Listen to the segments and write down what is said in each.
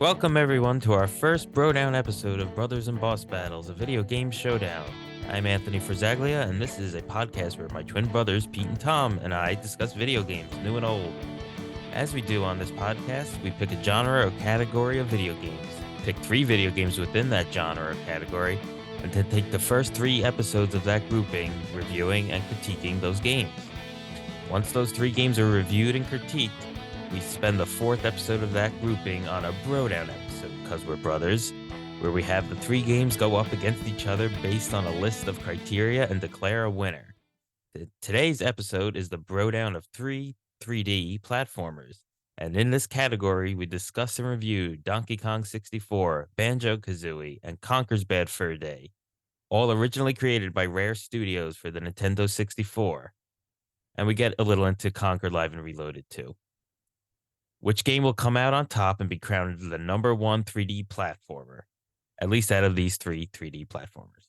Welcome everyone to our first Brodown episode of Brothers and Boss Battles, a video game showdown. I'm Anthony Frizaglia, and this is a podcast where my twin brothers, Pete and Tom, and I discuss video games, new and old. As we do on this podcast, we pick a genre or category of video games, pick 3 video games within that genre or category, and then take the first 3 episodes of that grouping, reviewing and critiquing those games. Once those 3 games are reviewed and critiqued, we spend the 4th episode of that grouping on a Brodown episode, because we're brothers, where we have the 3 games go up against each other based on a list of criteria and declare a winner. Today's episode is the Brodown of 3 3D platformers, and in this category, we discuss and review Donkey Kong 64, Banjo-Kazooie, and Conker's Bad Fur Day, all originally created by Rare Studios for the Nintendo 64. And we get a little into Conker Live and Reloaded too. Which game will come out on top and be crowned the number 1 3D platformer? At least out of these 3 3D platformers.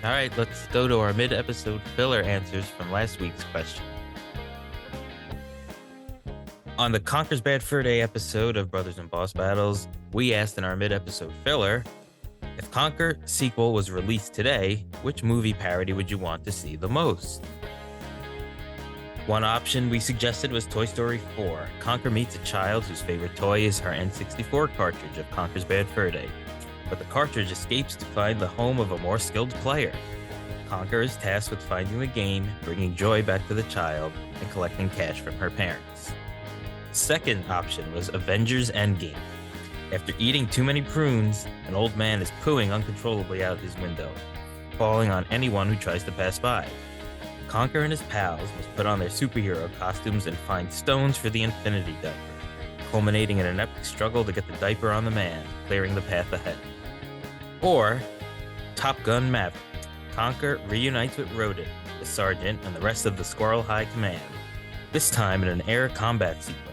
All right, let's go to our mid-episode filler answers from last week's question. On the Conker's Bad Fur Day episode of Brothers and Boss Battles, we asked in our mid-episode filler, if Conker sequel was released today, which movie parody would you want to see the most? One option we suggested was Toy Story 4. Conker meets a child whose favorite toy is her N64 cartridge of Conker's Bad Fur Day, but the cartridge escapes to find the home of a more skilled player. Conker is tasked with finding the game, bringing joy back to the child, and collecting cash from her parents. Second option was Avengers Endgame. After eating too many prunes, an old man is pooing uncontrollably out his window, falling on anyone who tries to pass by. Conker and his pals must put on their superhero costumes and find stones for the Infinity Diaper, culminating in an epic struggle to get the diaper on the man, clearing the path ahead. Or Top Gun Maverick. Conker reunites with Rodent, the sergeant, and the rest of the Squirrel High Command, this time in an air combat sequence.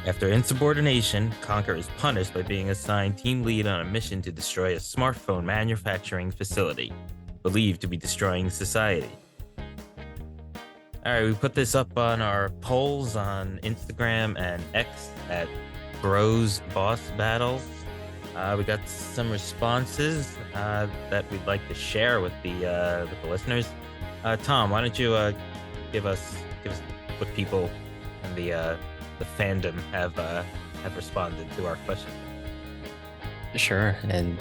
After insubordination, Conker is punished by being assigned team lead on a mission to destroy a smartphone manufacturing facility, believed to be destroying society. Alright, we put this up on our polls on Instagram and X at Bros Boss Battles. We got some responses that we'd like to share with the listeners. Tom, why don't you give us what people in the fandom have responded to our question. Sure. And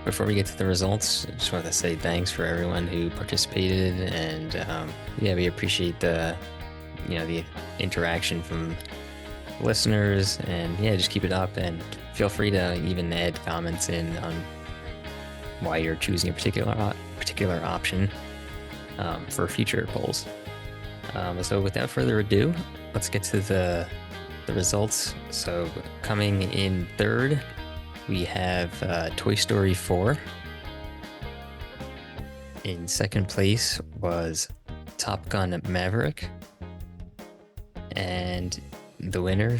before we get to the results, I just want to say thanks for everyone who participated, and we appreciate the interaction from listeners, and just keep it up, and feel free to even add comments in on why you're choosing a particular option for future polls. So without further ado, let's get to the results. So coming in third, we have Toy Story 4. In second place was Top Gun Maverick. And the winner,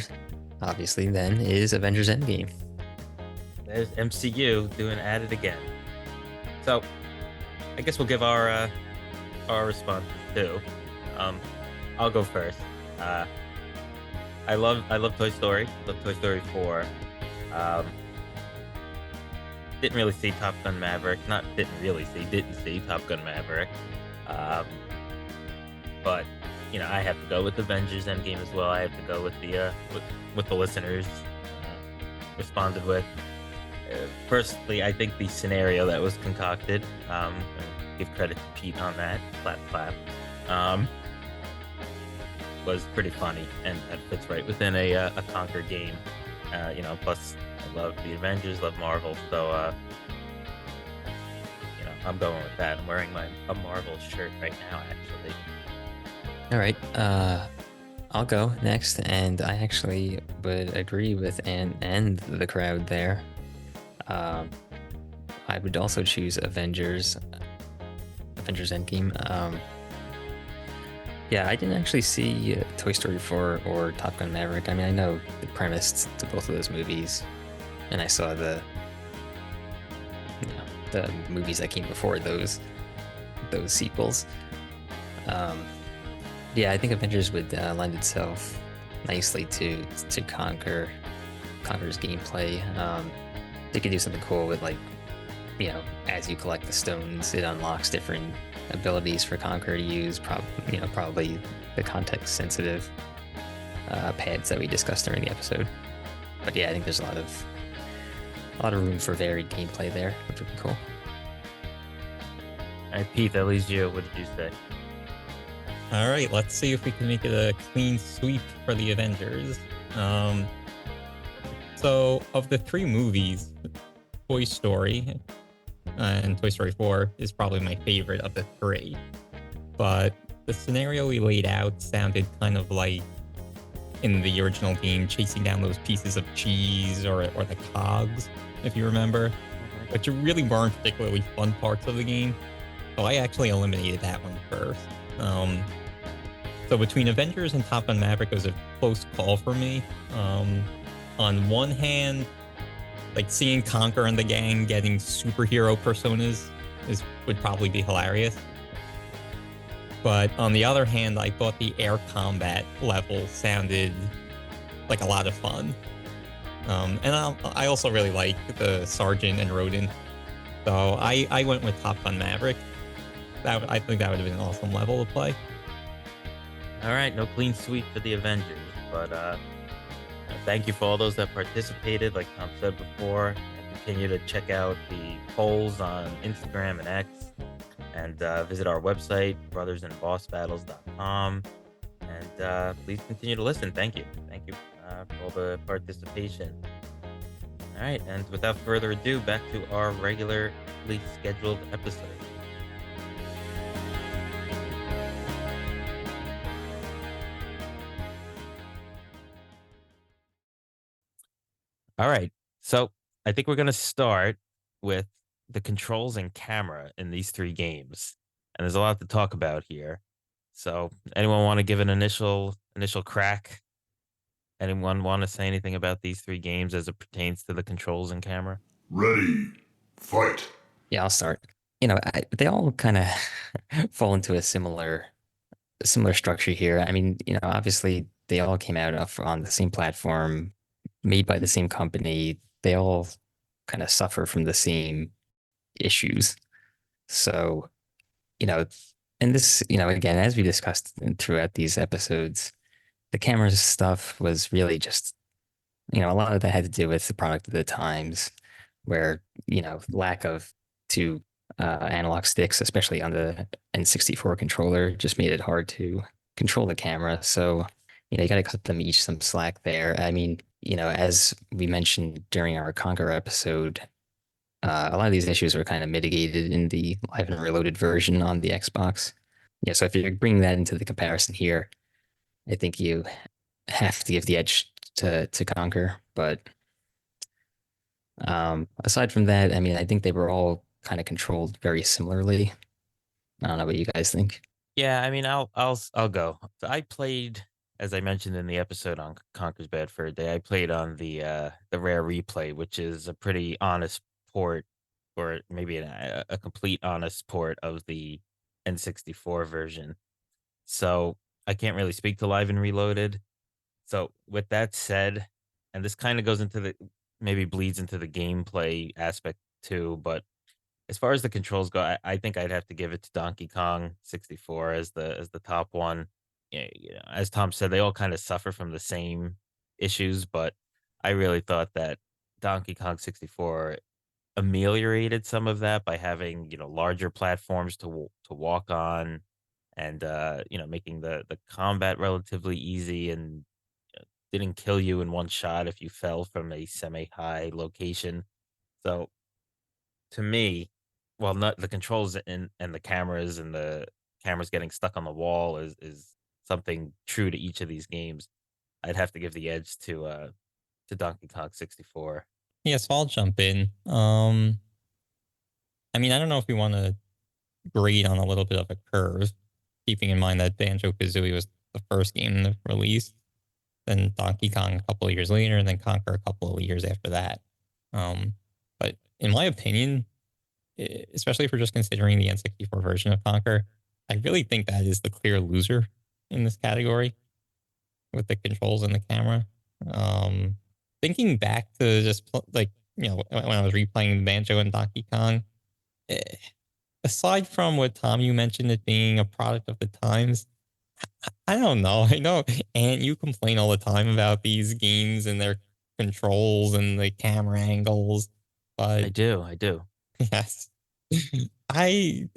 obviously then, is Avengers Endgame. There's MCU doing At It Again. So I guess we'll give our responses too. I'll go first. I love Toy Story. Love Toy Story 4. Didn't really see Top Gun Maverick. Didn't see Top Gun Maverick. But I have to go with Avengers Endgame as well. I have to go with the listeners responded with. Personally, I think the scenario that was concocted, and give credit to Pete on that, clap, was pretty funny, and that fits right within a Conker game. Plus I love the Avengers, love Marvel, so I'm going with that. I'm wearing a Marvel shirt right now, actually. All right, I'll go next, and I actually would agree with and the crowd there. I would also choose Avengers Endgame. I didn't actually see Toy Story 4 or Top Gun Maverick. I mean, I know the premise to both of those movies, and I saw the movies that came before those sequels. Yeah, I think Avengers would lend itself nicely to Conker's gameplay. They could do something cool with like, as you collect the stones, it unlocks different abilities for Conker to use. Probably the context sensitive pads that we discussed during the episode. But yeah, I think there's a lot of room for varied gameplay there, which would be cool. All right, Pete, that leaves you. What did you say? All right, let's see if we can make it a clean sweep for the Avengers. So of the three movies, Toy Story and Toy Story 4 is probably my favorite of the three. But the scenario we laid out sounded kind of like in the original game, chasing down those pieces of cheese or the cogs, if you remember, which really weren't particularly fun parts of the game. So I actually eliminated that one first. So between Avengers and Top Gun Maverick, it was a close call for me. On one hand, like seeing Conker and the gang getting superhero personas would probably be hilarious. But on the other hand, I thought the air combat level sounded like a lot of fun. And I also really like the Sergeant and Rodin. So I went with Top Gun Maverick. I think that would have been an awesome level to play. All right, no clean sweep for the Avengers, but thank you for all those that participated. Like Tom said before, continue to check out the polls on Instagram and X, and visit our website, brothersandbossbattles.com. And please continue to listen. Thank you. Thank you for all the participation. All right, and without further ado, back to our regularly scheduled episode. All right. So I think we're going to start with the controls and camera in these three games. And there's a lot to talk about here. So anyone want to give an initial crack? Anyone want to say anything about these three games as it pertains to the controls and camera? Ready, fight. Yeah, I'll start. They all kind of fall into a similar structure here. I mean, obviously they all came out on the same platform, made by the same company. They all kind of suffer from the same issues. So, and this, again, as we discussed throughout these episodes, the camera stuff was really just, a lot of that had to do with the product of the times, where, lack of two analog sticks, especially on the N64 controller, just made it hard to control the camera. So, you got to cut them each some slack there. I mean, as we mentioned during our Conker episode, a lot of these issues were kind of mitigated in the Live and Reloaded version on the Xbox. Yeah, so if you're bringing that into the comparison here, I think you have to give the edge to Conker. But aside from that, I mean, I think they were all kind of controlled very similarly. I don't know what you guys think. Yeah, I mean, I'll go. So I played, as I mentioned in the episode on Conker's Bad Fur Day, I played on the Rare Replay, which is a pretty honest port, or maybe a complete honest port of the N64 version. So I can't really speak to Live and Reloaded. So with that said, and this kind of goes into maybe bleeds into the gameplay aspect too, but as far as the controls go, I think I'd have to give it to Donkey Kong 64 as the top one. Yeah, as Tom said, they all kind of suffer from the same issues, but I really thought that Donkey Kong 64 ameliorated some of that by having larger platforms to walk on, and making the combat relatively easy, and didn't kill you in one shot if you fell from a semi high location. So to me, well, not the controls and the cameras, and the cameras getting stuck on the wall is something true to each of these games. I'd have to give the edge to Donkey Kong 64. Yeah, so I'll jump in. I mean, I don't know if we want to grade on a little bit of a curve, keeping in mind that Banjo-Kazooie was the first game released, then Donkey Kong a couple of years later, and then Conker a couple of years after that. But in my opinion, especially if we're just considering the N64 version of Conker, I really think that is the clear loser in this category with the controls and the camera. Thinking back to just like when I was replaying Banjo and Donkey Kong, eh, aside from what Tom you mentioned it being a product of the times, I don't know. I know, and you complain all the time about these games and their controls and the camera angles, I but do. I do. yes, I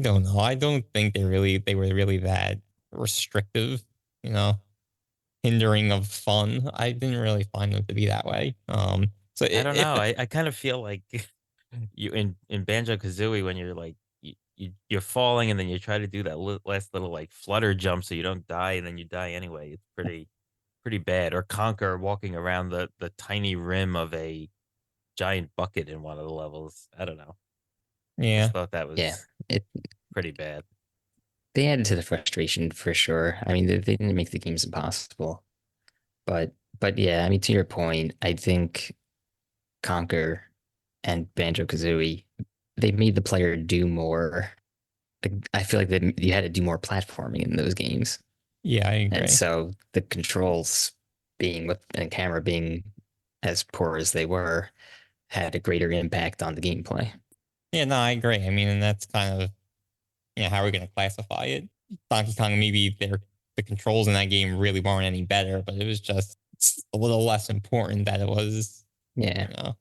don't know. I don't think they were really that restrictive. You know, hindering of fun. I didn't really find them to be that way. So I don't if know. I kind of feel like you in Banjo Kazooie when you're like you're falling and then you try to do that last little like flutter jump so you don't die and then you die anyway. It's pretty bad. Or Conker walking around the tiny rim of a giant bucket in one of the levels. I don't know. yeah, Just thought that Yeah, was it pretty bad. they added to the frustration for sure. I mean, they didn't make the games impossible, but yeah, I mean, to your point, I think Conker and Banjo-Kazooie, they made the player do more. Like, I feel like you had to do more platforming in those games, yeah, I and agree. so the controls being with and camera being as poor as they were had a greater impact on the gameplay. Yeah, no, I agree. I mean, and that's kind of how are we going to classify it? Donkey Kong, maybe the controls in that game really weren't any better, but it was just a little less important that it was, Yeah,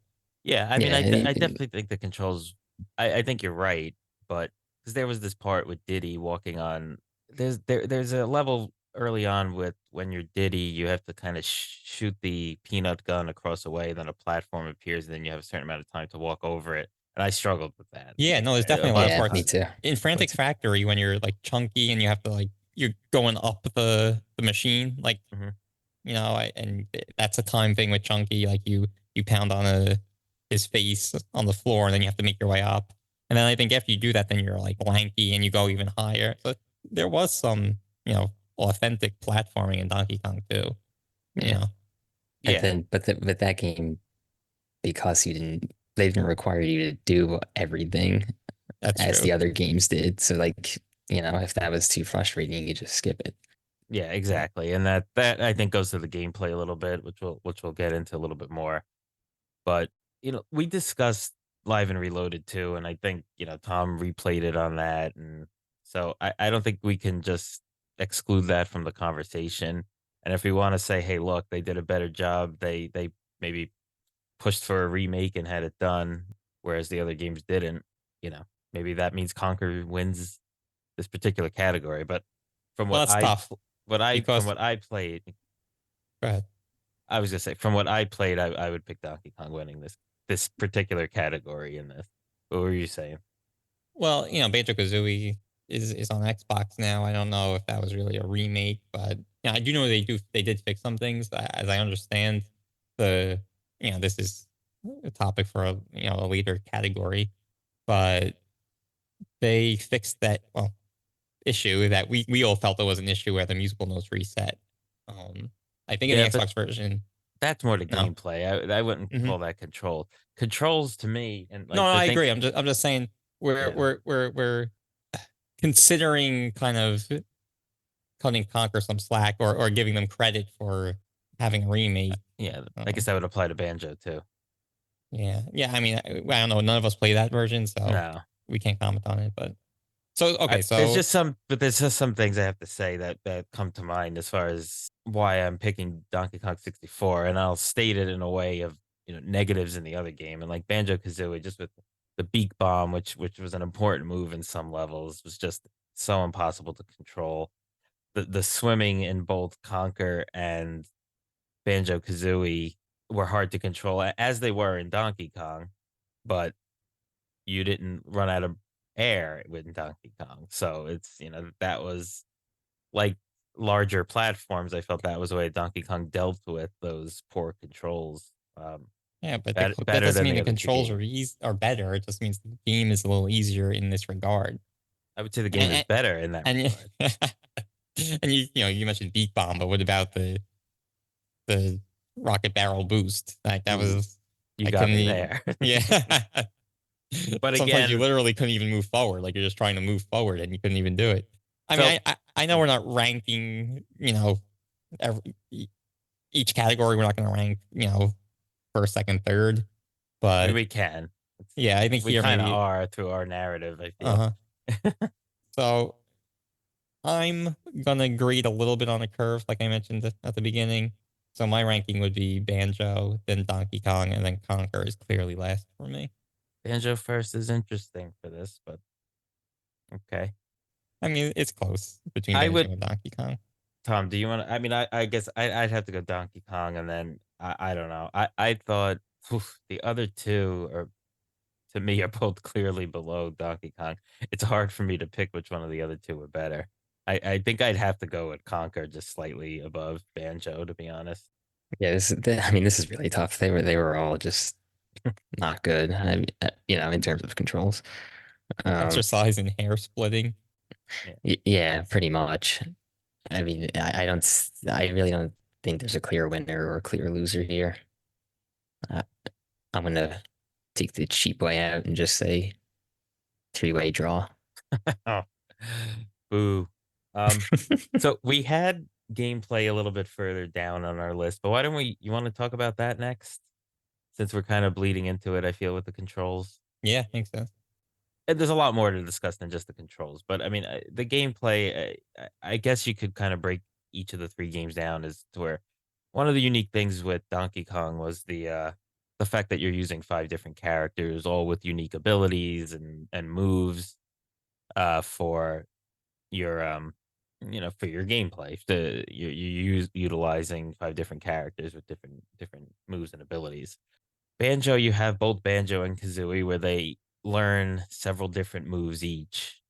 Yeah, I mean, yeah, I definitely think the controls. I think you're right, but because there was this part with Diddy walking on. There's a level early on with when you're Diddy, you have to kind of shoot the peanut gun across a way, then a platform appears, and then you have a certain amount of time to walk over it. And I struggled with that yeah. No, there's a definitely a lot of bunch of yeah, parts me times. too. in Frantic's Factory when you're like chunky and you have to like you're going up the machine, like Mhm. and that's a time thing with Chunky. Like you pound on his face on the floor, and then you have to make your way up. And then I think after you do that, then you're like lanky and you go even higher. So there was some authentic platforming in Donkey Kong too. You Yeah, know, but Yeah, but that game, because they didn't require you to do everything that's as true. the other games did. So like, if that was too frustrating, you just skip it. yeah, Yeah, exactly. And that I think goes to the gameplay a little bit, which we'll get into a little bit more. But, we discussed Live and Reloaded too, and I think, Tom replayed it on that, and so I don't think we can just exclude that from the conversation. And if we wanna say, "Hey, look, they did a better job, they maybe pushed for a remake and had it done, whereas the other games didn't," maybe that means Conquer wins this particular category, but from well, what that's I tough from because what I played go ahead. I was gonna say, from what I played, I would pick Donkey Kong winning this particular category in this. What were you saying? Well, Banjo Kazooie is on Xbox now. I don't know if that was really a remake, but I do know they did fix some things. As I understand, the this is a topic for a later category, but they fixed that issue that we all felt it was an issue where the musical notes reset. Um, I think in the Yeah, but Xbox version, that's more the no. gameplay. I wouldn't Hmm. call that control. Controls to me, and No, like no, the I thing, agree. I'm just saying yeah, we're considering kind of cutting Conker some slack or giving them credit for having a remake. yeah. I guess Um, that would apply to Banjo too. yeah, yeah. I mean, I don't know. None of us play that version, so No, we can't comment on it. But so okay, so there's just some things I have to say that come to mind as far as why I'm picking Donkey Kong 64, and I'll state it in a way of negatives in the other game, and like Banjo Kazooie, just with the beak bomb, which was an important move in some levels, was just so impossible to control. The swimming in both Conker and Banjo Kazooie were hard to control, as they were in Donkey Kong, but you didn't run out of air with Donkey Kong. So it's, that was like larger platforms. I felt that was the way Donkey Kong dealt with those poor controls. yeah, but that Better doesn't than mean the the other two controls games. are better. It just means the game is a little easier in this regard. I would say the game is And better in that and, regard. and you mentioned beat bomb, but what about the rocket barrel boost? Like that Ooh, was you I got couldn't. me there. Yeah. But Sometimes you again, literally couldn't even move forward. Like you're just trying to move forward and you couldn't even do it. I So mean, I know we're not ranking, every, each category. We're not going to rank, first, second, third. I mean, But we can. yeah, I think We here kind of maybe. are through our narrative, I feel. Uh huh. So I'm gonna grade a little bit on a curve, like I mentioned at the beginning. So my ranking would be Banjo, then Donkey Kong, and then Conker is clearly last for me. Banjo first is interesting for this, but okay. I mean, it's close between I Banjo would, and Donkey Kong. Tom, do you want to? I mean, I guess I'd have to go Donkey Kong, and then I don't know. I thought the other two are, to me, are both clearly below Donkey Kong. It's hard for me to pick which one of the other two are better. I think I'd have to go with Conker just slightly above Banjo, to be honest. Yeah, I mean, this is really tough. They were all just not good. In terms of controls. Um, Exercise and hair splitting. Yeah. yeah, pretty much. I mean, I really don't think there's a clear winner or a clear loser here. Uh, I'm gonna take the cheap way out and just say three-way draw. Oh, boo. So we had gameplay a little bit further down on our list, but why don't we? You want to talk about that next? Since we're kind of bleeding into it, I feel with the controls. Yeah, makes sense. And there's a lot more to discuss than just the controls, but I mean, the gameplay. I guess you could kind of break each of the three games down as to where one of the unique things with Donkey Kong was the fact that you're using five different characters, all with unique abilities and moves for your for your gameplay. You use utilizing five different characters with different moves and abilities. Banjo, you have both Banjo and Kazooie where they learn several different moves each.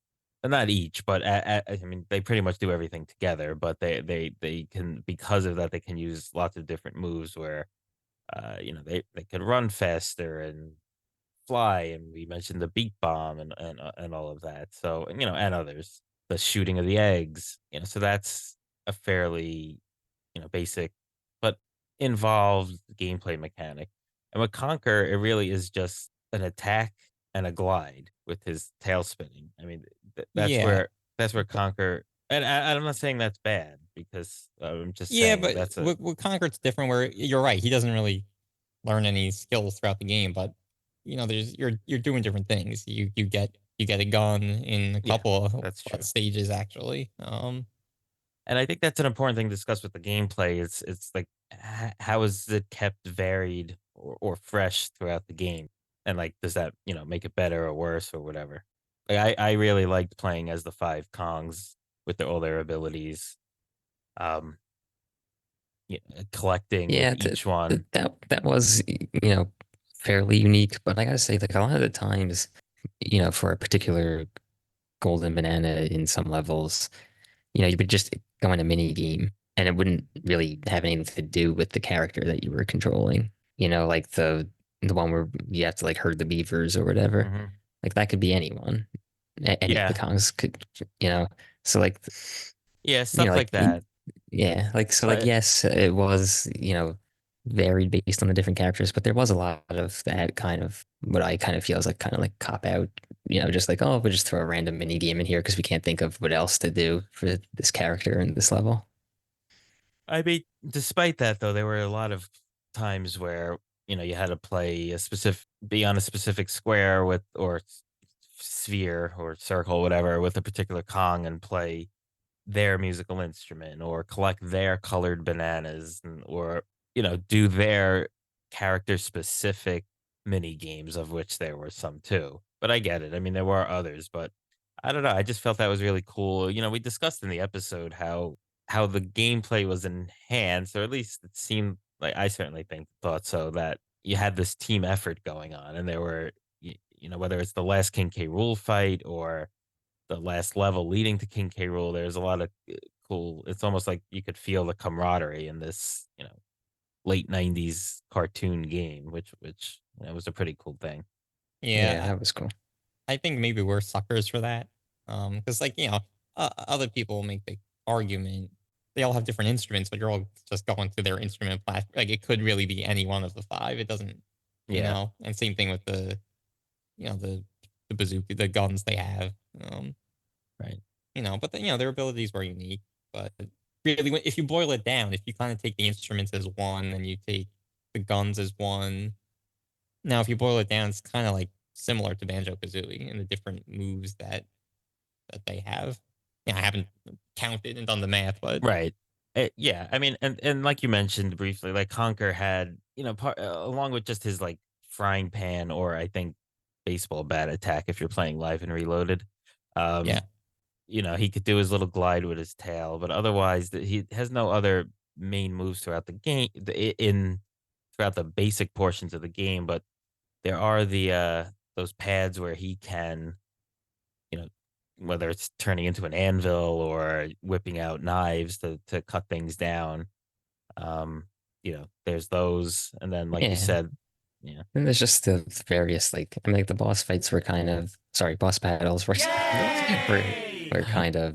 Not each, but I mean they pretty much do everything together. But they can, because of that, they can use lots of different moves where they can run faster and fly, and we mentioned the beat bomb and all of that. So and others, the shooting of the eggs. So that's a fairly basic but involved gameplay mechanic. And with Conquer, it really is just an attack and a glide with his tail spinning. I mean, Yeah, that's where Conquer. And I'm not saying that's bad because I'm just yeah, saying but that's a with Conker it's different. Where you're right, he doesn't really learn any skills throughout the game, but there's you're doing different things. You get a gun in a yeah, couple of that's true. stages actually. And I think that's an important thing to discuss with the gameplay. It's like how is it kept varied or fresh throughout the game, and like does that make it better or worse or whatever. Like I really liked playing as the five Kongs with all their abilities, um, collecting with Yeah, each one. that was fairly unique, but I gotta say, like a lot of the times, for a particular golden banana in some levels, you would just go in a mini game and it wouldn't really have anything to do with the character that you were controlling. Like the one where you have to like herd the beavers or whatever. Hmm. Like that could be anyone. Any of the Yeah, Kongs could, so like, yeah, stuff like like that. yeah, like so like But yes, it was, varied based on the different characters, but there was a lot of that kind of what I kind of feel is like kind of like cop out, just like, oh, we'll just throw a random mini game in here because we can't think of what else to do for this character in this level. I mean, despite that, though, there were a lot of times where you had to play be on a specific square with or sphere or circle, whatever, with a particular Kong and play their musical instrument or collect their colored bananas or do their character specific mini games, of which there were some too. But I get it. I mean, there were others, but I don't know. I just felt that was really cool. We discussed in the episode how the gameplay was enhanced, or at least it seemed like, I certainly thought so, that you had this team effort going on, and there were whether it's the last King K. Rule fight or the last level leading to King K. Rule, there's a lot of cool. It's almost like you could feel the camaraderie in this late '90s cartoon game, which was a pretty cool thing. Yeah, Yeah, that was cool. I think maybe we're suckers for that. Because like other people make the argument. They all have different instruments, but you're all just going through their instrument class. Like it could really be any one of the five. It doesn't, Yeah, And same thing with the, the bazooka, the guns they have. Um, right. But their abilities were unique. But really, if you boil it down, if you kind of take the instruments as one and you take the guns as one, now if you boil it down, it's kind of like similar to Banjo-Kazooie and the different moves that they have. Yeah, I haven't counted and done the math, but Right. Yeah, I mean, and like you mentioned briefly, like Conker had, along with just his like frying pan or I think baseball bat attack if you're playing live and reloaded. yeah, Um, he could do his little glide with his tail, but otherwise he has no other main moves throughout the game in throughout the basic portions of the game, but there are those pads where he can, you know, whether it's turning into an anvil or whipping out knives to cut things down. There's those, and then like you Yeah. said, yeah, And there's just the various like I mean like the boss fights were kind of sorry, boss battles were were, were kind of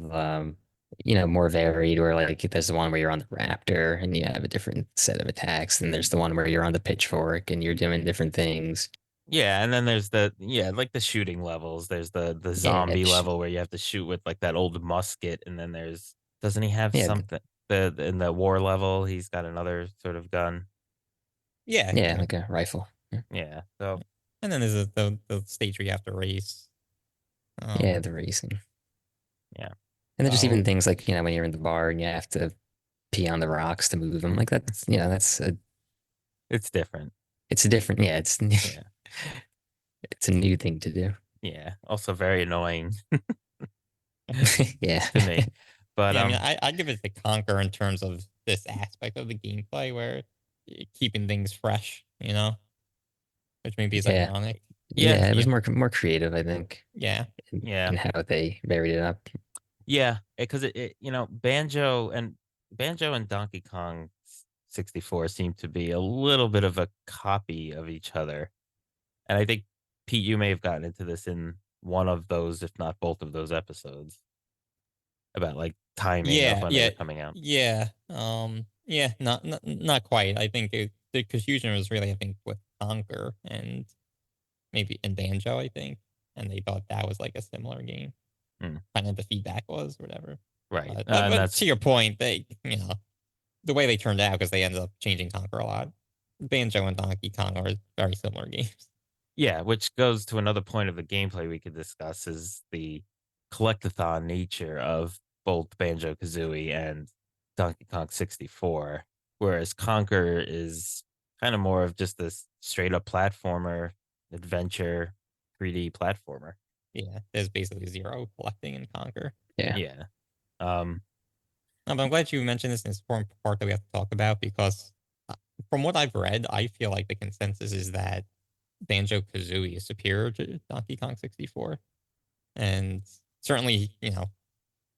more varied where like there's the one where you're on the raptor and you have a different set of attacks, and there's the one where you're on the pitchfork and you're doing different things. yeah, and then there's like the shooting levels. There's the Yeah, zombie level where you have to shoot with like that old musket, and then there's doesn't he have yeah, something in the war level? He's got another sort of gun. yeah, yeah, yeah. like a rifle. Yeah, so And then there's the stage where you have to race. Yeah, Um, the racing. yeah, And then just so even things like, when you're in the bar and you have to pee on the rocks to move them, like that's, it's different. it's a different, yeah, it's Yeah, it's a new thing to do. yeah. Also very annoying Yeah. to me, but yeah, I mean, I give it to Conquer in terms of this aspect of the gameplay where keeping things fresh, which maybe is Yeah. ironic. yeah, Yeah, it was yeah, more creative, I think, Yeah, yeah. in how they varied it up. Yeah, because Banjo and Donkey Kong 64 seem to be a little bit of a copy of each other. And I think Pete, you may have gotten into this in one of those, if not both of those episodes, about like timing of yeah, when they yeah, were coming out. yeah. Yeah, not quite. I think the confusion was really, I think, with Conquer and maybe and Banjo. I think, and they thought that was like a similar game. Mm, Kind of the feedback was, whatever. right. But And but to that's your point, the way they turned out because they ended up changing Conquer a lot. Banjo and Donkey Kong are very similar games. yeah, which goes to another point of the gameplay we could discuss is the collectathon nature of both Banjo Kazooie and Donkey Kong 64, whereas Conker is kind of more of just this straight up platformer, adventure, 3D platformer. Yeah, there's basically zero collecting in Conquer. Yeah. Yeah. Um, No, but I'm glad you mentioned this, and it's an important part that we have to talk about because from what I've read, I feel like the consensus is that Banjo Kazooie is superior to Donkey Kong 64. And certainly,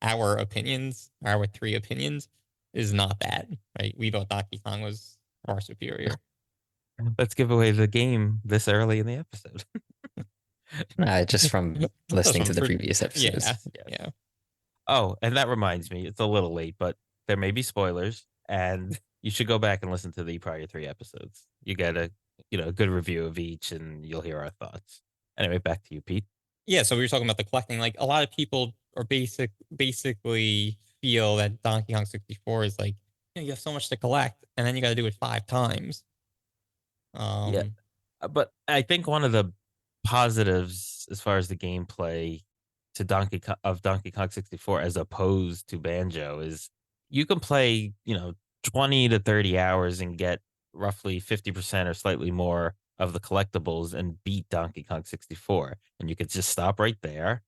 our opinions, our three opinions, is not that, right? We thought Donkey Kong was far superior. let's give away the game this early in the episode. Just from That's listening from to the previous yeah, episodes. Yes. yeah. Oh, and that reminds me, it's a little late, but there may be spoilers, and you should go back and listen to the prior three episodes. You get a good review of each, and you'll hear our thoughts. Anyway, back to you, Pete. Yeah, so we were talking about the collecting. Like a lot of people are basically feel that Donkey Kong 64 is like, you have so much to collect, and then you got to do it 5 times. Yeah, Um, but I think one of the positives as far as the gameplay of Donkey Kong 64 as opposed to Banjo is you can play, 20 to 30 hours and get roughly 50% or slightly more of the collectibles and beat Donkey Kong 64. And you could just stop right there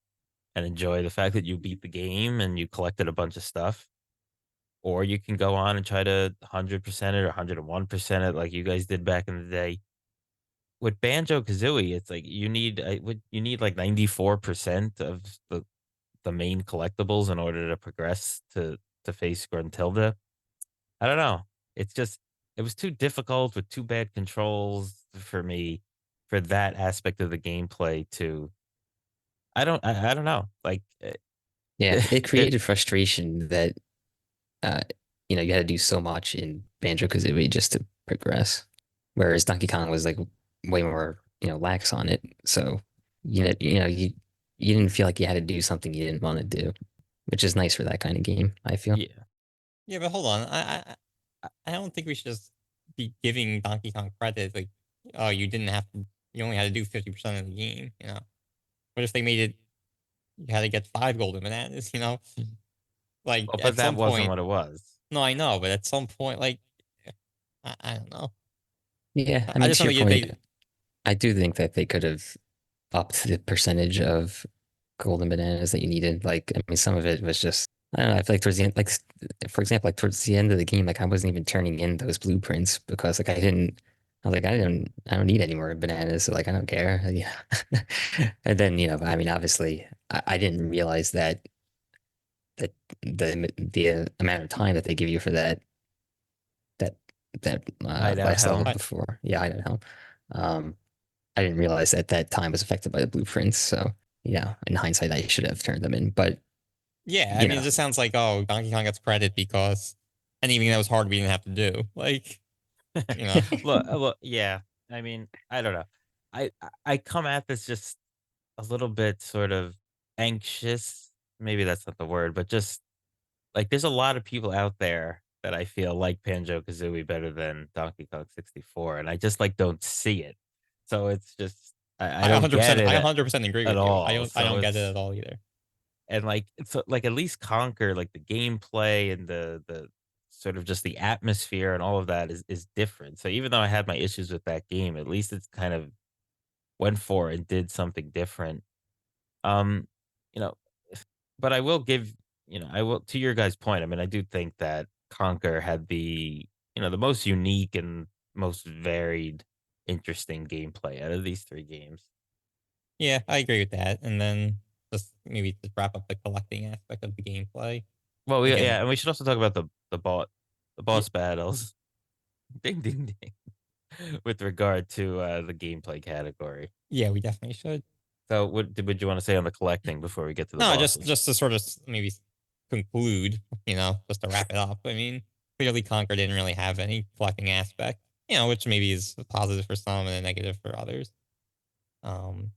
and enjoy the fact that you beat the game and you collected a bunch of stuff. Or you can go on and try to 100% it or 101% it like you guys did back in the day. With Banjo Kazooie, it's like you need like 94% of the main collectibles in order to progress to face Gruntilda. I don't know. It's just it was too difficult with too bad controls for me for that aspect of the gameplay to I don't know. Like Yeah, it it, created frustration that uh, you had to do so much in Banjo-Kazooie just to progress, whereas Donkey Kong was like way more, lax on it. So you didn't feel like you had to do something you didn't want to do. which is nice for that kind of game, I feel. Yeah. Yeah, but hold on. I don't think we should just be giving Donkey Kong credit. Like, oh, you didn't have to. You only had to do 50% of the game. What if they made it? You had to get 5 golden bananas. Like Well, but at that some wasn't point. what it was. No, I know, but at some point, like, I don't know. Yeah, I I mean, just to want your to get point, they. I do think that they could have upped the percentage of golden bananas that you needed. Like, I mean, some of it was just, I don't know. I feel like towards the end, like, for example, like towards the end of the game, like I wasn't even turning in those blueprints because like I was like, I don't need any more bananas. So like, I don't care. Yeah. And then, I mean, obviously I didn't realize that the amount of time that they give you for that, Hideout last level Helm. before. Yeah, I don't know. Um, I didn't realize that that time was affected by the blueprints. So, in hindsight, I should have turned them in. But, Yeah, I you mean, it know, just sounds like, oh, Donkey Kong gets credit because anything that was hard we didn't have to do. Like, you know, Look, yeah. I mean, I don't know. I come at this just a little bit sort of anxious. Maybe that's not the word, but just like there's a lot of people out there that I feel like Banjo-Kazooie better than Donkey Kong 64, and I just like don't see it. So it's just I I don't get 100%, it I 100% agree at with you. I all. don't, I So don't get it it's at all either. and like so like at least Conquer like the gameplay and the sort of just the atmosphere and all of that is different. So even though I had my issues with that game, at least it's kind of went for and did something different. Um, you know, but I will give, I will to your guys' point. I mean, I do think that Conquer had the most unique and most varied, interesting gameplay out of these three games. Yeah, I agree with that. And then just maybe to wrap up the collecting aspect of the gameplay. Well, Again, yeah, and we should also talk about the yeah, boss battles. Ding ding ding. With regard to the gameplay category. yeah, we definitely should. So, would you want to say on the collecting before we get to the No, just bosses? just to sort of maybe conclude, just to wrap it up. I mean, clearly Conquer didn't really have any collecting aspect, which maybe is a positive for some and a negative for others. Um,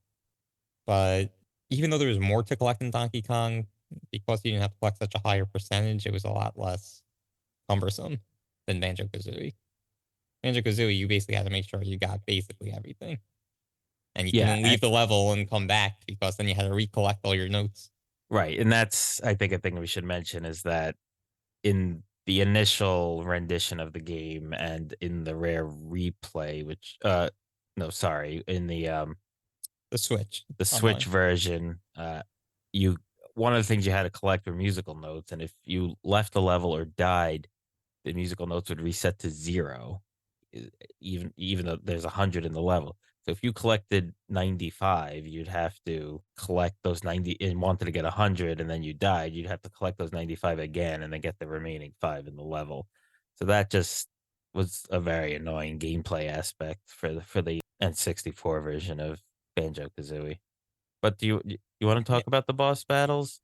but even though there was more to collect in Donkey Kong, because you didn't have to collect such a higher percentage, it was a lot less cumbersome than Banjo-Kazooie. Banjo-Kazooie, you basically had to make sure you got basically everything. And you Yeah, couldn't leave the level and come back because then you had to recollect all your notes. right. And that's I think a thing we should mention is that in the initial rendition of the game and in the rare replay, which no, sorry, in The Switch the Switch online. version, you one of the things you had to collect were musical notes, and if you left the level or died, the musical notes would reset to 0, e even though there's 100 in the level. So if you collected 95, you'd have to collect those 90 and wanted to get 100 and then you died, you'd have to collect those 95 again and then get the remaining 5 in the level. So that just was a very annoying gameplay aspect for the N64 version of Banjo-Kazooie. But you wanna Yeah, talk about the boss battles?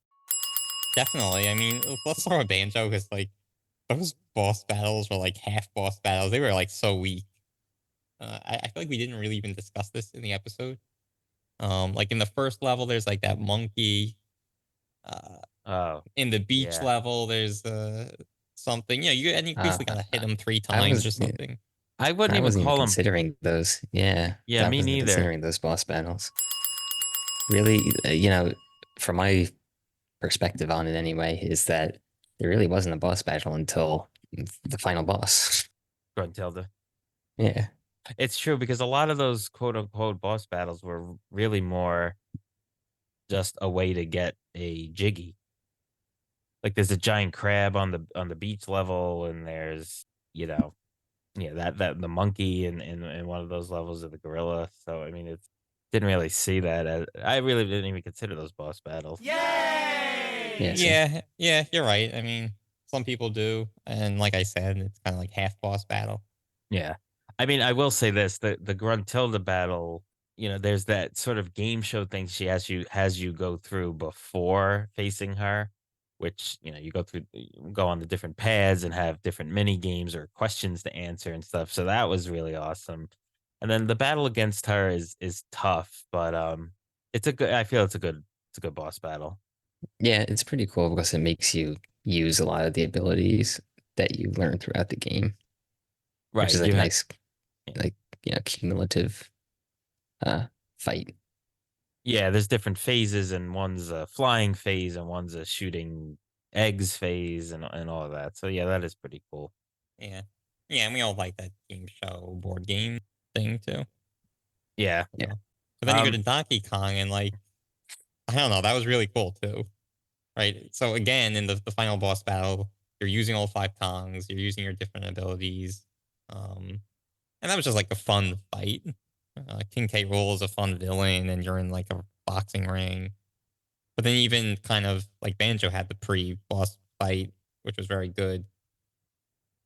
definitely. I mean, let's start with Banjo because like those boss battles were like half boss battles. They were like so weak. I feel like we didn't really even discuss this in the episode. Like in the first level, there's like that monkey. Uh, Oh, in the beach yeah. level, there's something. And you uh, basically gotta hit him three I times or was, something. I wouldn't I even wasn't even call them. considering those. Yeah, Yeah, I me wasn't neither. considering those boss battles. Really, from my perspective on it anyway, is that there really wasn't a boss battle until the final boss. Gruntilda. Yeah. It's true because a lot of those quote unquote boss battles were really more just a way to get a jiggy. Like there's a giant crab on the beach level, and there's you know yeah that the monkey in one of those levels of the gorilla. So I mean it's didn't really see that as I really didn't even consider those boss battles. Yeah, same. Yeah, you're right. I mean, some people do, and like I said, it's kind of like half boss battle. Yeah. I mean, I will say this, the Gruntilda battle, there's that sort of game show thing she has you go through before facing her, which, you go on the different paths and have different mini games or questions to answer and stuff. So that was really awesome. And then the battle against her is tough, but it's a good I feel it's a good boss battle. Yeah, it's pretty cool because it makes you use a lot of the abilities that you learn throughout the game, which Right. is like a nice, like, cumulative uh fight. Yeah, there's different phases, and one's a flying phase, and one's a shooting eggs phase, and all of that. So yeah, that is pretty cool. Yeah. Yeah, and we all like that game show board game thing too. Yeah. Yeah. So, but then you go Um. to Donkey Kong and like I don't know, that was really cool too. Right. So again, in the final boss battle, you're using all five tongs, you're using your different abilities. And that was just like a fun fight. King K. Rool is a fun villain, and you're in like a boxing ring. But then even kind of like Banjo had the pre-boss fight, which was very good.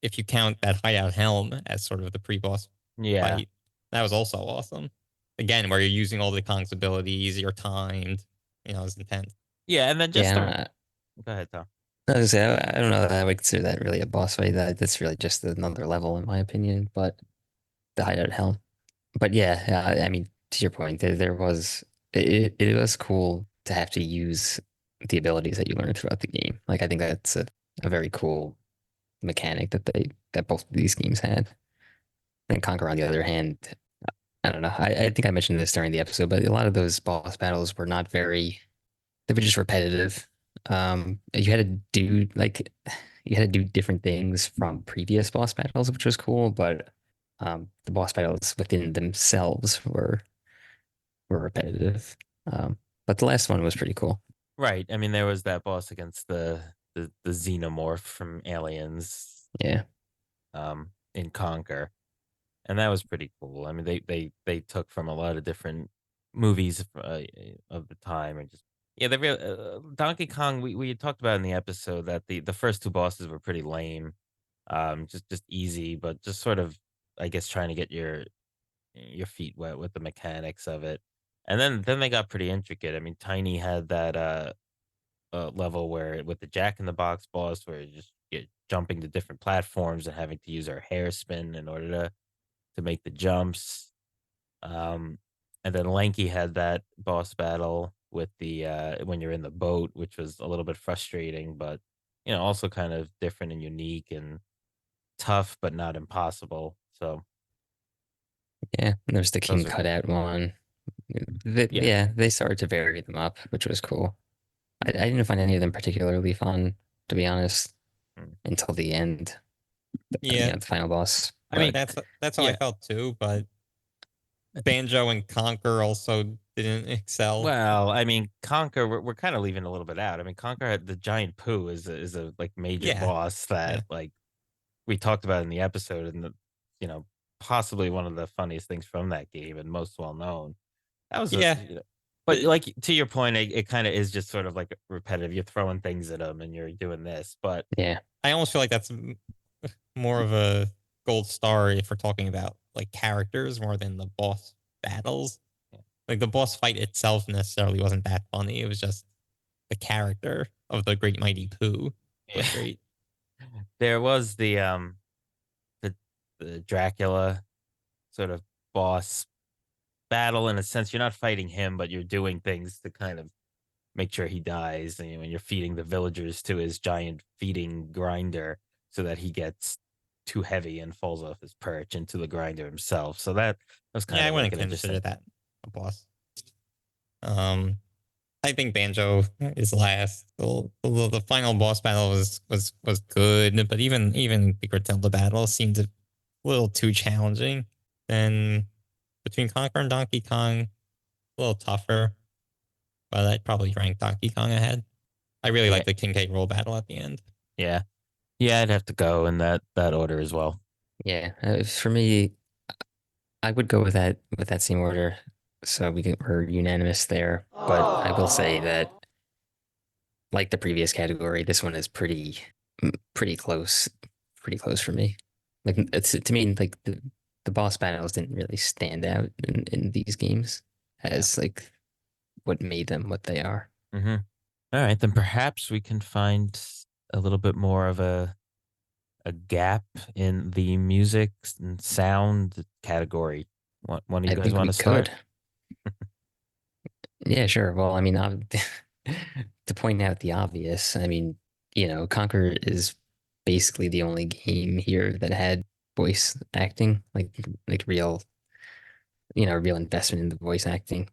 If you count that hideout helm as sort of the pre-boss Yeah. fight, that was also awesome. Again, where you're using all the Kong's abilities, you're timed, it's intense. Yeah, and then just the Yeah, go ahead, Tom. I was gonna say, I don't know that I would consider that really a boss fight. That's really just another level in my opinion, but the hideout helm. But yeah, I mean, to your point, there was it was cool to have to use the abilities that you learn throughout the game. Like I think that's a very cool mechanic that both of these games had. And Conquer, on the other hand, I don't know. I think I mentioned this during the episode, but a lot of those boss battles were not very. They were just repetitive. You had to do like you had to do different things from previous boss battles, which was cool, but the boss battles within themselves were repetitive. But the last one was pretty cool. Right. I mean, there was that boss against the xenomorph from Aliens, Yeah, in Conker, and that was pretty cool. I mean, they took from a lot of different movies of the time, and just yeah, the real Donkey Kong. We had talked about in the episode that the first two bosses were pretty lame, just easy, but just sort of, I guess, trying to get your feet wet with the mechanics of it. And then they got pretty intricate. I mean, Tiny had that level where with the Jack in the Box boss, where you just get jumping to different platforms and having to use our hair spin in order to make the jumps. Um, and then Lanky had that boss battle with the when you're in the boat, which was a little bit frustrating, but also kind of different and unique and tough, but not impossible. So yeah. And there's the King those are cool. Cutout one. Yeah. Yeah, they started to vary them up, which was cool. I didn't find any of them particularly fun, to be honest, Mm. until the end. Yeah, The final boss. I right. mean, That's how I yeah. felt too. But Banjo and Conker also didn't excel. Well, I mean, Conker, we're kind of leaving a little bit out. I mean, Conker had the giant poo is a like major Yeah, boss yeah, that like we talked about in the episode, and you know possibly one of the funniest things from that game and most well known. That was yeah. but like to your point, it kind of is just sort of like repetitive. You're throwing things at them and you're doing this, but Yeah, I almost feel like that's more of a gold star if we're talking about like characters more than the boss battles. Like the boss fight itself necessarily wasn't that funny. It was just the character of the Great Mighty Pooh was yeah. great. There was the the Dracula sort of boss battle in a sense. You're not fighting him, but you're doing things to kind of make sure he dies. And when you're feeding the villagers to his giant feeding grinder so that he gets too heavy and falls off his perch into the grinder himself. So that was Yeah, kind I of like wouldn't an consider interesting. that a boss. Um, I think Banjo is last. The final boss battle was good, but even the Gratelda battle seemed a little too challenging. Then between Conker and Donkey Kong, a little tougher, but I'd probably rank Donkey Kong ahead. I really Yeah, like the King K. Rool battle at the end. yeah, yeah. I'd have to go in that order as well. yeah. For me, I would go with that same order. So we're unanimous there. But I will say that, like the previous category, this one is pretty close, pretty close for me. Like it's to me, like the boss battles didn't really stand out in these games Yeah. as like what made them what they are. Mm-hmm. All right, then perhaps we can find a little bit more of a gap in the music and sound category. One of you I guys think want we to start? could. Yeah, sure. Well, I mean, To point out the obvious, I mean, Conquer is basically the only game here that had voice acting, like real, real investment in the voice acting.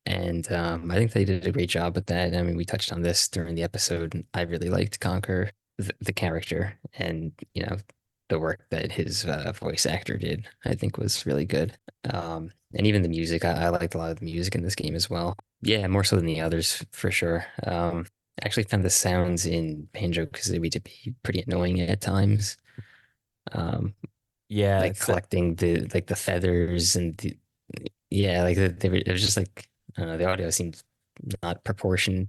And I think they did a great job with that. I mean, we touched on this during the episode. I really liked Conquer, the character, and the work that his voice actor did. I think was really good. And even the music, I liked a lot of the music in this game as well. Yeah, more so than the others for sure. I actually found the sounds in Banjo-Kazooie to be pretty annoying at times. Um, Yeah, like collecting the feathers and yeah, like they were, it was just like I don't know, the audio seemed not proportional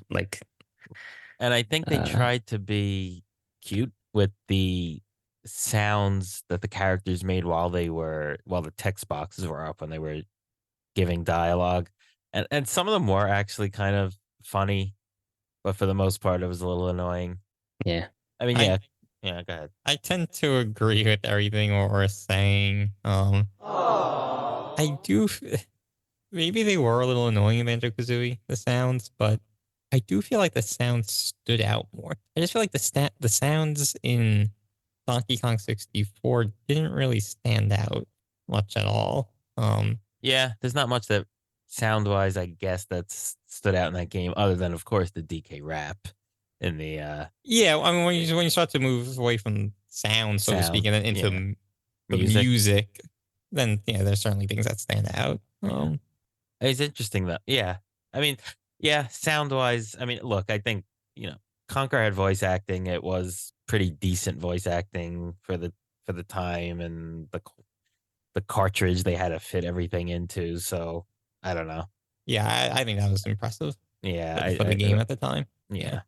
like and I think they uh tried to be cute with the sounds that the characters made while the text boxes were up when they were giving dialogue. And some of them were actually kind of funny, but for the most part it was a little annoying. yeah. I mean, I yeah. Yeah, go ahead. I tend to agree with everything we're saying. I do. Maybe they were a little annoying in Banjo-Kazooie, the sounds, but I do feel like the sounds stood out more. I just feel like the sounds in Donkey Kong 64 didn't really stand out much at all. Yeah, there's not much that sound wise, I guess, that's stood out in that game, other than of course the DK rap in the Yeah, I mean when you start to move away from sound, so to speak, sound. and then into Yeah, the music. music, then yeah, there's certainly things that stand out. Yeah, it's interesting though. Yeah, I mean, yeah, sound wise, I mean, look, I think Conker had voice acting. It was pretty decent voice acting for the time and the cartridge they had to fit everything into. So I don't know. Yeah, I think that was impressive Yeah, for the game at the time. Yeah,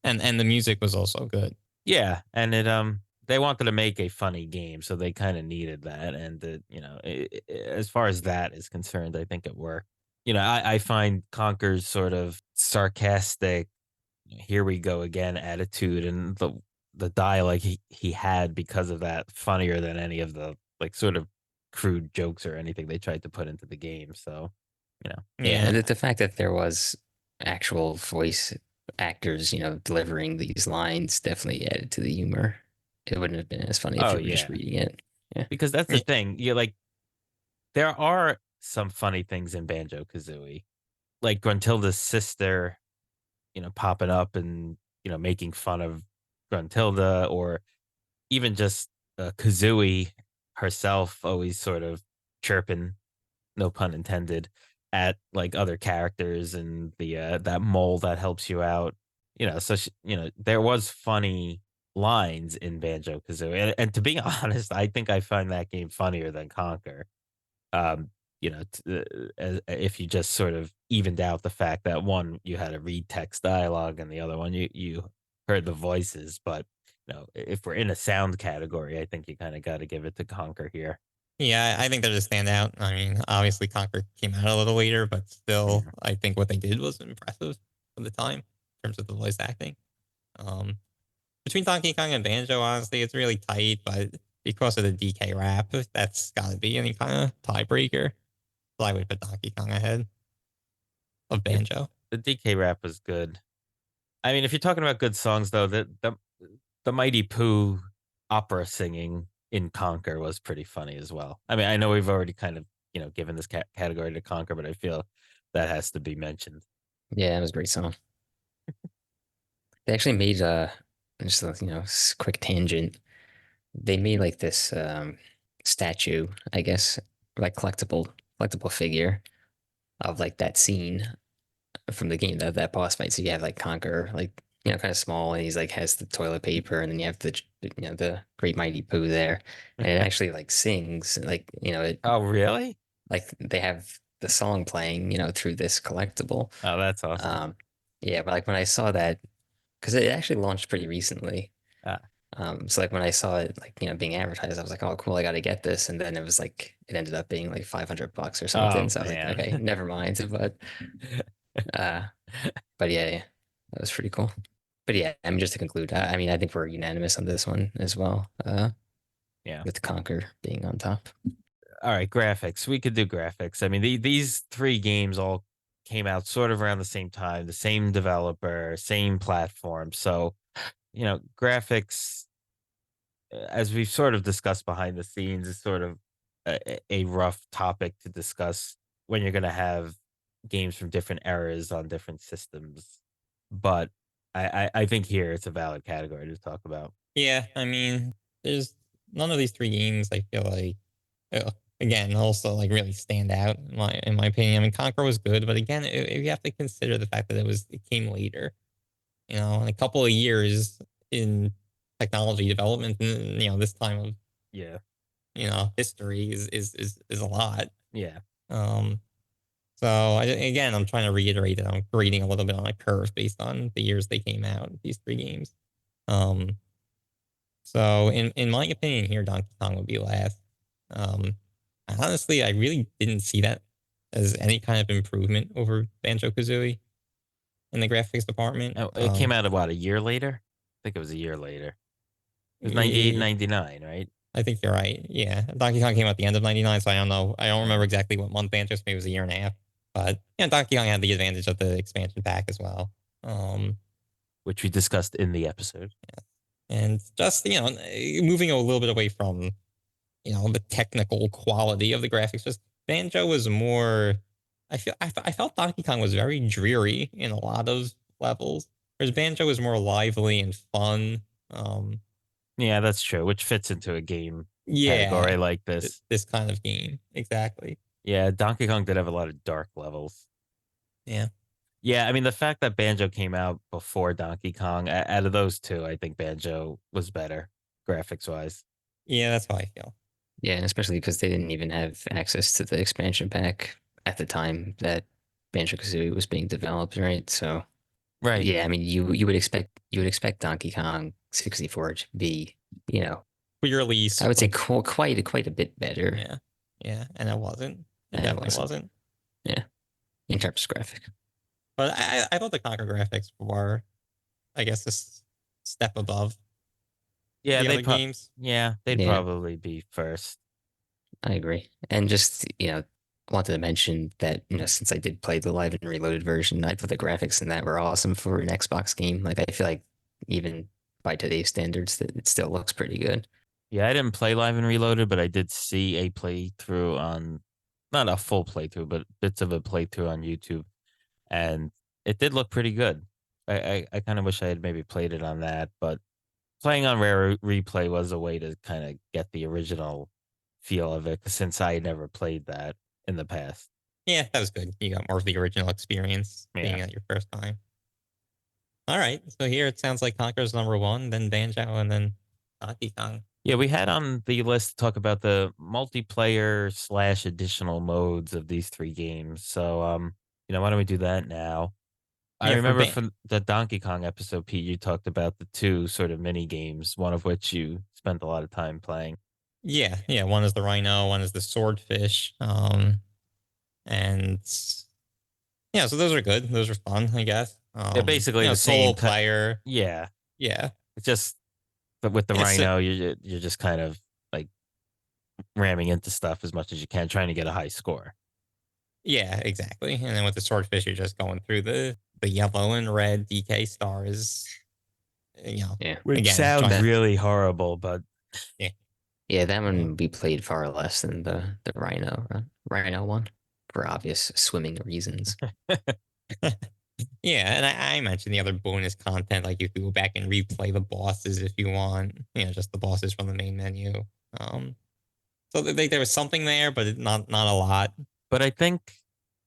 yeah. and the music was also good. Yeah, and they wanted to make a funny game, so they kind of needed that, and as far as that is concerned, I think it worked. I find Conker's sort of sarcastic, here we go again attitude, and the dialogue he had because of that funnier than any of the like sort of crude jokes or anything they tried to put into the game. So, you know, Yeah, Yeah, the fact that there was actual voice actors, delivering these lines definitely added to the humor. It wouldn't have been as funny if oh you were just yeah, reading it. Yeah. because that's the Y- thing. You like there are some funny things in Banjo Kazooie, like Gruntilda's sister, popping up and making fun of Gruntilda, or even just Kazooie herself, always sort of chirping, no pun intended, at like other characters and the that mole that helps you out. So there was funny lines in Banjo Kazooie, and to be honest, I think I find that game funnier than Conquer. Um, if you just sort of evened out the fact that one you had to read text dialogue and the other one you heard the voices, but if we're in a sound category, I think you kind of got to give it to Conquer here. yeah, I think they're just stand out. I mean, obviously Conker came out a little later, but still, Yeah. I think what they did was impressive for the time in terms of the voice acting. Um, Between Donkey Kong and Banjo, honestly, it's really tight, but because of the DK rap, that's got to be any kind of tiebreaker. So I would put Donkey Kong ahead of Yeah, Banjo. the DK rap was good. I mean, if you're talking about good songs, though, the Mighty Pooh opera singing in Conquer was pretty funny as well. I mean, I know we've already kind of given this category to Conquer, but I feel that has to be mentioned. Yeah, it was a great song. They actually made just a quick tangent. They made like this statue, I guess, like collectible figure of like that scene from the game, that boss fight. So you have like Conquer, like kind of small, and he's like has the toilet paper, and then you have the Great Mighty Pooh there, and it actually like sings, like it Oh, really? like they have the song playing, through this collectible. Oh, that's awesome. Um, yeah, but like when I saw that, because it actually launched pretty recently. Uh, So like when I saw it like being advertised, I was like, oh cool, I got to get this, and then it was like it ended up being like $500 or something. oh So I was like, man. okay, never mind. Uh, but yeah, that was pretty cool. But yeah, I mean, just to conclude, I mean, I think we're unanimous on this one as well. Yeah. With Conquer being on top. All right, graphics. We could do graphics. I mean, these three games all came out sort of around the same time, the same developer, same platform. So, graphics, as we've sort of discussed behind the scenes, is sort of a rough topic to discuss when you're going to have games from different eras on different systems. But I think here it's a valid category to talk about. Yeah, I mean, there's none of these three games I feel like again also like really stand out in my opinion. I mean, Conquer was good, but again, you have to consider the fact that it came later. In a couple of years in technology development, and this time of Yeah. history is a lot. Yeah. Um, so again, I'm trying to reiterate that I'm grading a little bit on a curve based on the years they came out. These three games. Um, so in my opinion, here Donkey Kong would be last. Honestly, I really didn't see that as any kind of improvement over Banjo-Kazooie in the graphics department. Oh, it came out a year later. I think it was a year later. It was 98, eh, 99, right? I think you're right. Yeah, Donkey Kong came out at the end of '99, so I don't know. I don't remember exactly what month Banjo. Maybe it was a year and a half. But Donkey Kong had the advantage of the expansion pack as well. Which we discussed in the episode. And just moving a little bit away from the technical quality of the graphics, just Banjo was more. I felt Donkey Kong was very dreary in a lot of levels, whereas Banjo was more lively and fun. Yeah, that's true, which fits into a game Yeah, category like this. this kind of game exactly. Yeah, Donkey Kong did have a lot of dark levels. Yeah. Yeah, I mean, the fact that Banjo came out before Donkey Kong, out of those two, I think Banjo was better graphics wise. Yeah, that's how I feel. Yeah, and especially because they didn't even have access to the expansion pack at the time that Banjo-Kazooie was being developed, right? So Right. yeah, I mean you would expect Donkey Kong 64 to be, Clearly, I would say quite a bit better. yeah, yeah, and it wasn't. It And it definitely wasn't. Yeah, in terms of graphic. But I thought the Conker graphics were, I guess, a step above Yeah, the other games. they'd Yeah. probably be first. I agree. And just, wanted to mention that, since I did play the Live and Reloaded version, I thought the graphics in that were awesome for an Xbox game. Like, I feel like even by today's standards, that it still looks pretty good. Yeah, I didn't play Live and Reloaded, but I did see a playthrough not a full playthrough, but bits of a playthrough on YouTube, and it did look pretty good. I kind of wish I had maybe played it on that, but playing on Rare Replay was a way to kind of get the original feel of it, since I never played that in the past. Yeah, that was good. You got more of the original experience being Yeah. at your first time. All right, so here it sounds like Conker's number one, then Banjo, and then Donkey Kong. Yeah, we had on the list to talk about the multiplayer / additional modes of these three games. So, why don't we do that now? I Yeah, remember from the Donkey Kong episode, Pete, you talked about the two sort of mini games, one of which you spent a lot of time playing. Yeah. One is the rhino, one is the swordfish. And yeah, so those are good. Those are fun, I guess. They're basically the solo same. player. Yeah, Yeah, it's just but with the Yeah, so- rhino, you're just kind of like ramming into stuff as much as you can, trying to get a high score. yeah, exactly. And then with the swordfish, you're just going through the yellow and red DK stars. Yeah. Which again, sounds trying- really horrible, but Yeah, that one we played far less than the Rhino one for obvious swimming reasons. Yeah, and I mentioned the other bonus content, like you can go back and replay the bosses if you want, just the bosses from the main menu. So there was something there, but not a lot. But I think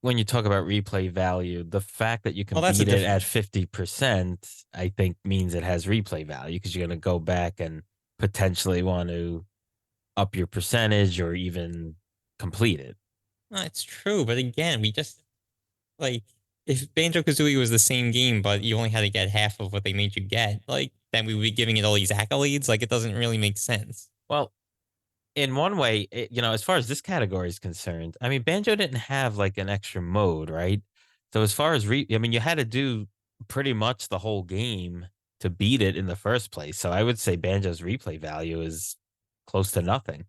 when you talk about replay value, the fact that you can Well, that's a beat it different- at 50%, I think means it has replay value, because you're going to go back and potentially want to up your percentage or even complete it. No, it's true, but again, we just like if Banjo Kazooie was the same game, but you only had to get half of what they made you get, like then we would be giving it all these accolades. Like it doesn't really make sense. Well, in one way, as far as this category is concerned, I mean, Banjo didn't have like an extra mode, right? So as far as I mean, you had to do pretty much the whole game to beat it in the first place. So I would say Banjo's replay value is close to nothing.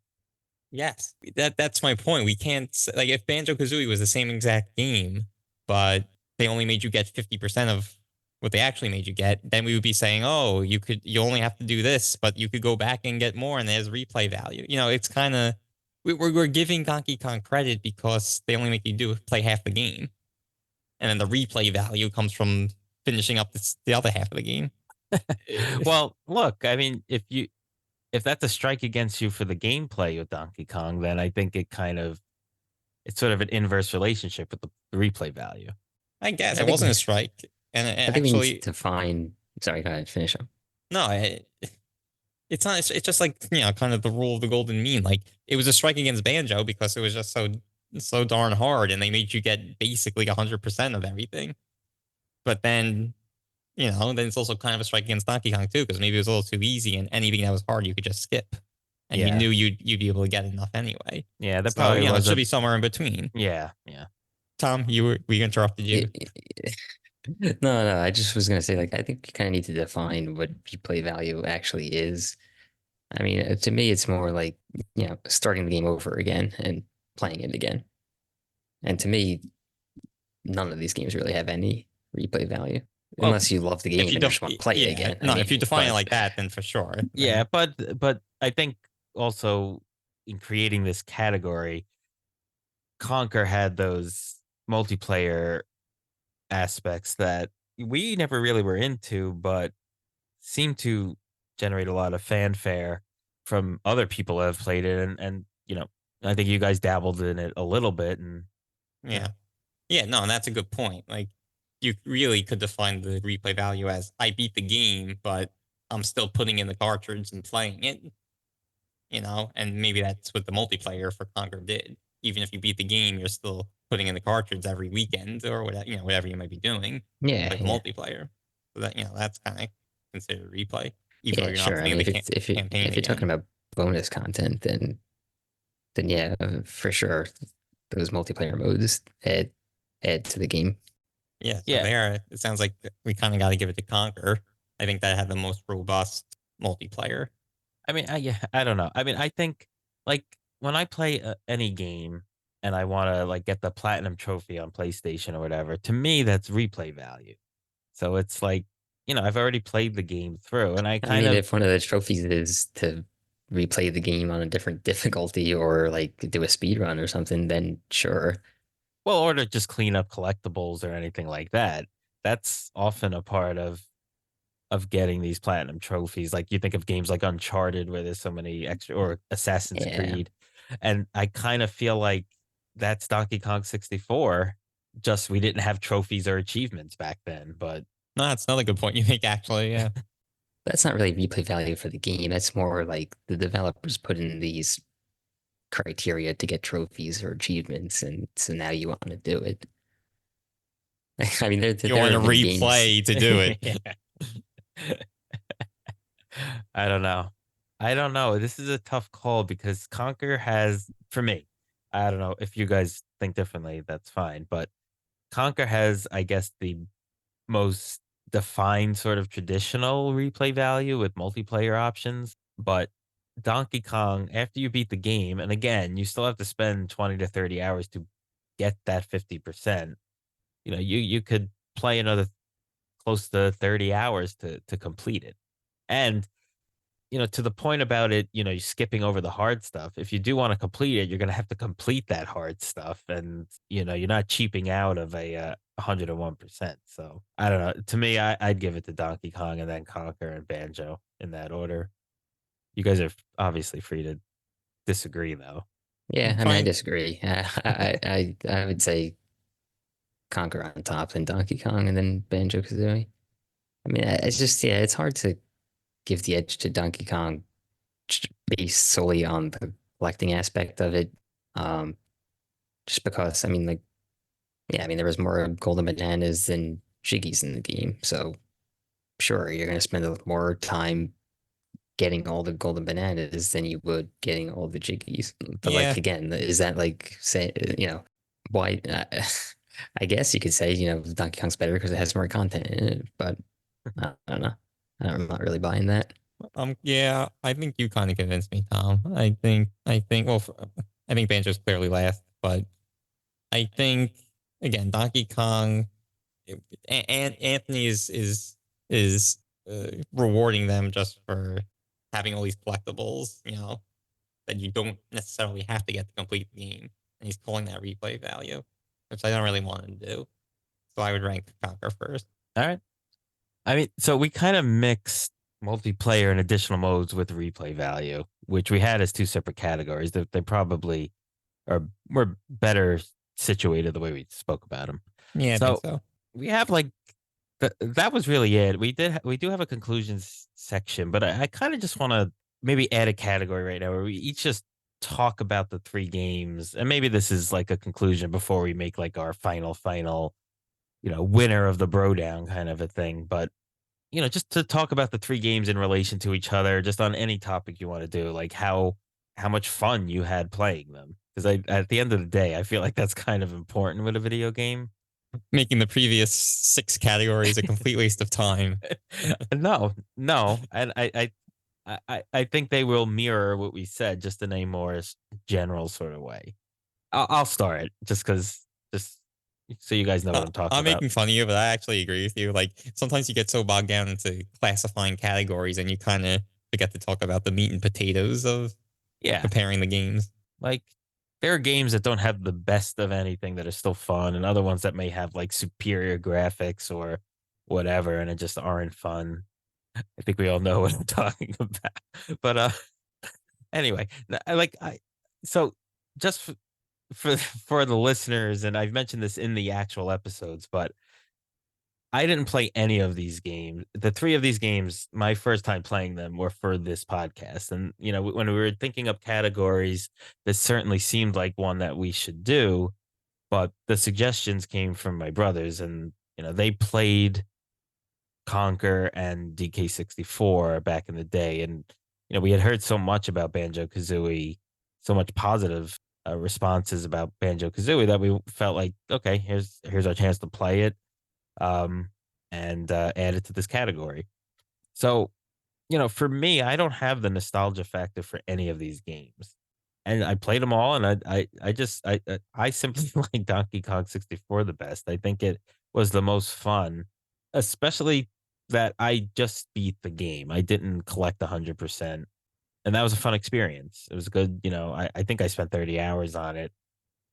Yes, that's my point. We can't like if Banjo Kazooie was the same exact game, but they only made you get 50% of what they actually made you get, then we would be saying, oh, you only have to do this, but you could go back and get more, and there's replay value. It's kind of we're giving Donkey Kong credit because they only make you play half the game, and then the replay value comes from finishing up the other half of the game. Well, look, I mean, if that's a strike against you for the gameplay of Donkey Kong, then I think it's sort of an inverse relationship with the replay value. I guess I it think wasn't we- a strike, and I think we need actually, to define. Sorry, go ahead, finish up. no, it's not. It's just like kind of the rule of the golden mean. Like it was a strike against Banjo because it was just so darn hard, and they made you get basically 100% of everything. But then, then it's also kind of a strike against Donkey Kong too, because maybe it was a little too easy, and anything that was hard you could just skip, and you Yeah. knew you'd be able to get enough anyway. Yeah, that So probably it was should be somewhere in between. Yeah. Tom, we interrupted you. No. I just was gonna say, like, I think you kind of need to define what replay value actually is. I mean, to me, it's more like starting the game over again and playing it again. And to me, none of these games really have any replay value, Well, unless you love the game and you just want to play it again. No, I if you mean, define it but- like that, then for sure. Yeah, but I think also in creating this category, Conker had those multiplayer aspects that we never really were into, but seemed to generate a lot of fanfare from other people that have played it, and I think you guys dabbled in it a little bit, and Yeah. Yeah, no, and that's a good point. Like, you really could define the replay value as I beat the game, but I'm still putting in the cartridge and playing it, and maybe that's what the multiplayer for Conker did. Even if you beat the game, you're still putting in the cartridge every weekend or whatever, whatever you might be doing, yeah, like the yeah. multiplayer. So that, that's kind of considered replay, even though Yeah, you're sure. not I playing mean, the if you campaign if you're talking again. about bonus content, then yeah, for sure, those multiplayer modes add to the game. Yeah, so Yeah. there, it sounds like we kind of got to give it to Conker. I think that had the most robust multiplayer. I mean, I don't know. I mean, I think like when I play any game and I want to like get the platinum trophy on PlayStation or whatever, to me that's replay value. So it's like, I've already played the game through, and I I kind mean, of if one of the trophies is to replay the game on a different difficulty or like do a speed run or something, then sure. well, or to just clean up collectibles or anything like that. That's often a part of getting these platinum trophies. Like you think of games like Uncharted where there's so many extra, or Assassin's Yeah. Creed. And I kind of feel like that's Donkey Kong 64. Just we didn't have trophies or achievements back then, but No, that's another good point you make, actually. Yeah. That's not really replay value for the game. That's more like the developers put in these criteria to get trophies or achievements, and so now you want to do it. I mean, there You want to have been games- replay to do it. I don't know. I don't know. This is a tough call because Conker has, for me, I don't know if you guys think differently, that's fine. But Conker has, I guess, the most defined sort of traditional replay value with multiplayer options. But Donkey Kong, after you beat the game, and again, you still have to spend 20 to 30 hours to get that 50%. You could play another close to 30 hours to complete it. And to the point about it, you're skipping over the hard stuff. If you do want to complete it, you're going to have to complete that hard stuff. And, you're not cheaping out of a 101%. So I don't know. To me, I'd give it to Donkey Kong and then Conker and Banjo in that order. You guys are obviously free to disagree, though. Yeah, I mean, I Fine. disagree. I would say Conker on top, then Donkey Kong, and then Banjo-Kazooie. I mean, it's just it's hard to give the edge to Donkey Kong based solely on the collecting aspect of it. Just because, I mean, like, yeah, I mean, there was more golden bananas than jiggies in the game, so sure, you're gonna spend more time getting all the golden bananas than you would getting all the jiggies. But Yeah. like again, is that like say why? I guess you could say Donkey Kong's better because it has more content in it, but I don't know. I'm not really buying that. Yeah, I think you kind of convinced me, Tom. Well, I think Banjo's clearly last, but I think again, Donkey Kong, and Anthony is rewarding them just for having all these collectibles, that you don't necessarily have to get to complete the game. And he's calling that replay value, which I don't really want to do. So I would rank Conker first. All right. I mean, so we kind of mixed multiplayer and additional modes with replay value, which we had as two separate categories. They probably were better situated the way we spoke about them. Yeah, I think so. We have like that was really it. We do have a conclusions section, but I kind of just want to maybe add a category right now where we each just talk about the three games, and maybe this is like a conclusion before we make like our final, winner of the Brodown kind of a thing. But just to talk about the three games in relation to each other, just on any topic you want to do, like how much fun you had playing them. Because at the end of the day, I feel like that's kind of important with a video game. Making the previous 6 categories a complete waste of time. No, and I think they will mirror what we said, just in a more general sort of way. I'll start just so you guys know what I'm talking I'm about. making fun of you, but I actually agree with you. Like, sometimes you get so bogged down into classifying categories and you kind of forget to talk about the meat and potatoes of comparing the games. Like, there are games that don't have the best of anything that are still fun, and other ones that may have like superior graphics or whatever, and it just aren't fun. I think we all know what I'm talking about. But anyway, so just for the listeners, and I've mentioned this in the actual episodes, but I didn't play any of these games. The three of these games, my first time playing them were for this podcast. And, when we were thinking up categories, this certainly seemed like one that we should do. But the suggestions came from my brothers, and, they played Conker and DK64 back in the day. And, we had heard so much about Banjo-Kazooie, so much positive responses about Banjo-Kazooie that we felt like, okay, here's our chance to play it. And add it to this category. So, for me, I don't have the nostalgia factor for any of these games, and I played them all, and I simply like Donkey Kong 64 the best. I think it was the most fun, especially that I just beat the game. I didn't collect 100%, and that was a fun experience. It was good. I think I spent 30 hours on it,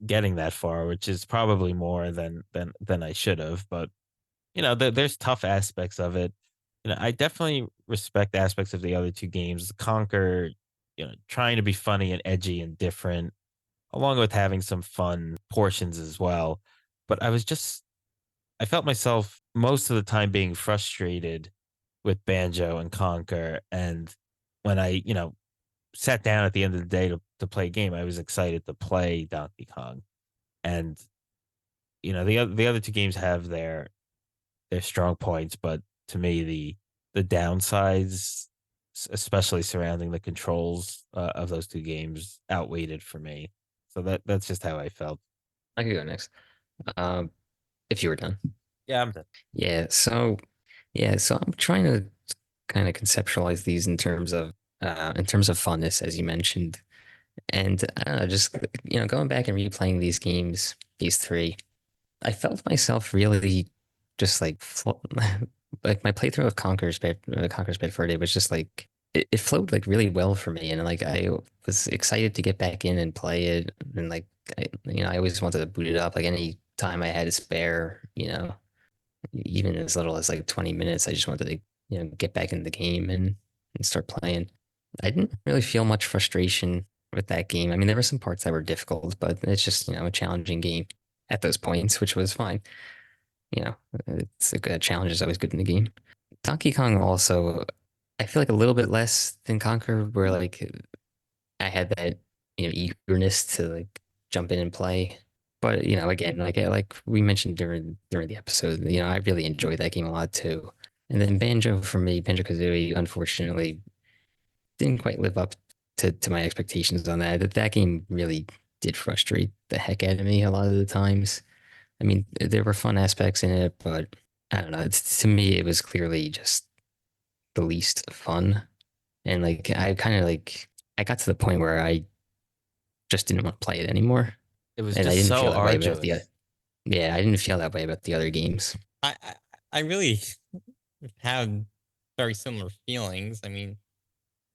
getting that far, which is probably more than I should have, but there's tough aspects of it. I definitely respect aspects of the other two games. Conquer, trying to be funny and edgy and different, along with having some fun portions as well. But I felt myself most of the time being frustrated with Banjo and Conquer. And when I, sat down at the end of the day to play a game, I was excited to play Donkey Kong. And, the other two games have their strong points, but to me, the downsides, especially surrounding the controls of those two games, outweighed it for me. So that's just how I felt. I could go next. If you were done. Yeah, I'm done. So I'm trying to kind of conceptualize these in terms of funness, as you mentioned. And I don't know, just going back and replaying these games, these three, I felt myself really just like like my playthrough of Conker's Bad Fur Day was just like it flowed like really well for me, and like I was excited to get back in and play it, and like I always wanted to boot it up like any time I had to spare, even as little as like 20 minutes. I just wanted to get back in the game and start playing. I didn't really feel much frustration with that game. I mean, there were some parts that were difficult, but it's just a challenging game at those points, which was fine. It's a good challenge is always good in the game. Donkey Kong also, I feel like a little bit less than Conquer, where like I had that eagerness to like jump in and play. But again, like we mentioned during the episode, I really enjoyed that game a lot too. And then for me, Banjo-Kazooie, unfortunately, didn't quite live up to my expectations on that. That game really did frustrate the heck out of me a lot of the times. I mean, there were fun aspects in it, but I don't know. To me, it was clearly just the least fun. And like, I got to the point where I just didn't want to play it anymore. It was and just I didn't so feel that way about arduous. Yeah, I didn't feel that way about the other games. I really had very similar feelings. I mean,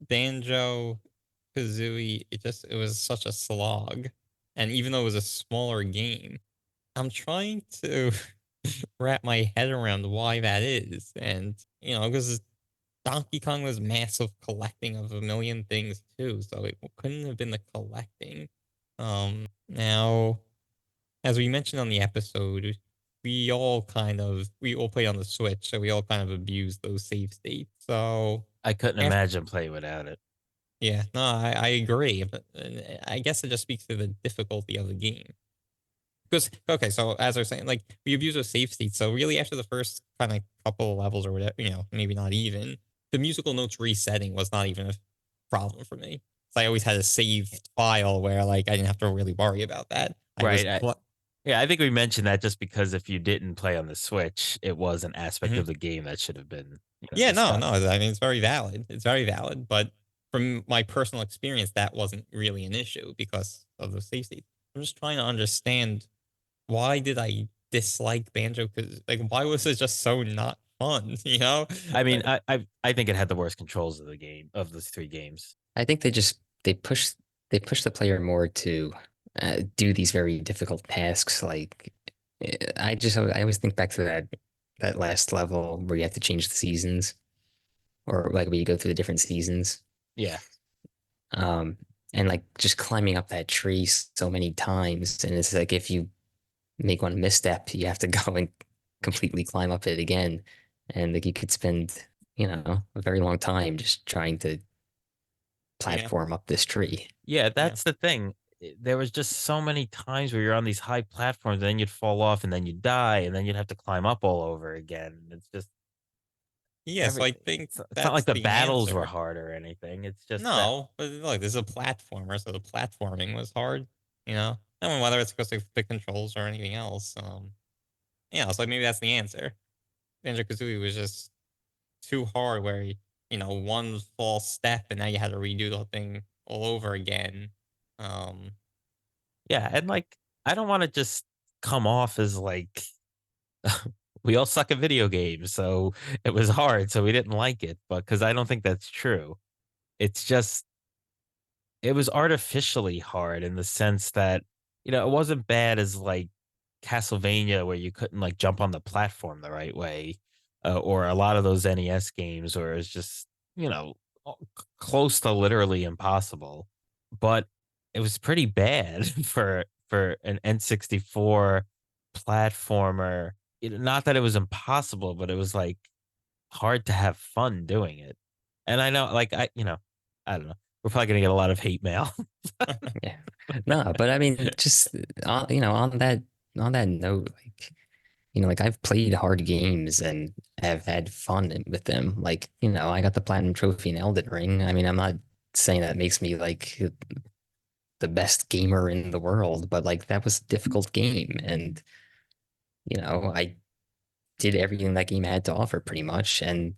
Banjo Kazooie, it was such a slog. And even though it was a smaller game, I'm trying to wrap my head around why that is. And, because Donkey Kong was massive collecting of a million things too, so it couldn't have been the collecting. Now, as we mentioned on the episode, we all play on the Switch, so we all kind of abuse those save states. So I couldn't after, imagine playing without it. yeah, no, I agree, but I guess it just speaks to the difficulty of the game. Because okay, so as I was saying, like we abuse those save states. So really, after the first kind of couple of levels or whatever, maybe not even the musical notes resetting was not even a problem for me. So I always had a saved file where like I didn't have to really worry about that. I was Right. Yeah, I think we mentioned that just because if you didn't play on the Switch, it was an aspect Mhm. of the game that should have been, Yeah, no. discussed. I mean, it's very valid. It's very valid. But from my personal experience, that wasn't really an issue because of the save states. I'm just trying to understand why did I dislike Banjo? Because like, why was it just so not fun? I mean, I think it had the worst controls of the game of the three games. I think they push the player more to do these very difficult tasks. Like I always think back to that last level where you have to change the seasons, or like where you go through the different seasons. Yeah. Um, and like just climbing up that tree so many times, and it's like if you make one misstep, you have to go and completely climb up it again, and like you could spend a very long time just trying to Yeah, platform up this tree. Yeah, yeah, that's the thing. There was just so many times where you're on these high platforms, and then you'd fall off, and then you'd die, and then you'd have to climb up all over again. It's just yeah. So every. I think It's not like that's the the battles were answer. hard or anything. It's just that. No, but look, this is a platformer, so the platforming was hard. I mean, whether it's because of the controls or anything else. So maybe that's the answer. Banjo Kazooie was just too hard, where one false step and now you had to redo the whole thing all over again. Um, Yeah, and like I don't want to just come off as like we all suck at video games, so it was hard, so we didn't like it. But because I don't think that's true. It's just it was artificially hard in the sense that it wasn't bad as like Castlevania where you couldn't like jump on the platform the right way, or a lot of those NES games where it's just you know close to literally impossible. But it was pretty bad for an N64 platformer. Not that it was impossible, but it was like hard to have fun doing it. And I know, like I don't know. We're probably gonna get a lot of hate mail. Yeah. No, but I mean, just on that note, like like I've played hard games and have had fun with them. Like, I got the platinum trophy in Elden Ring. I mean, I'm not saying that makes me like the best gamer in the world, but like that was a difficult game, and I did everything that game had to offer pretty much, and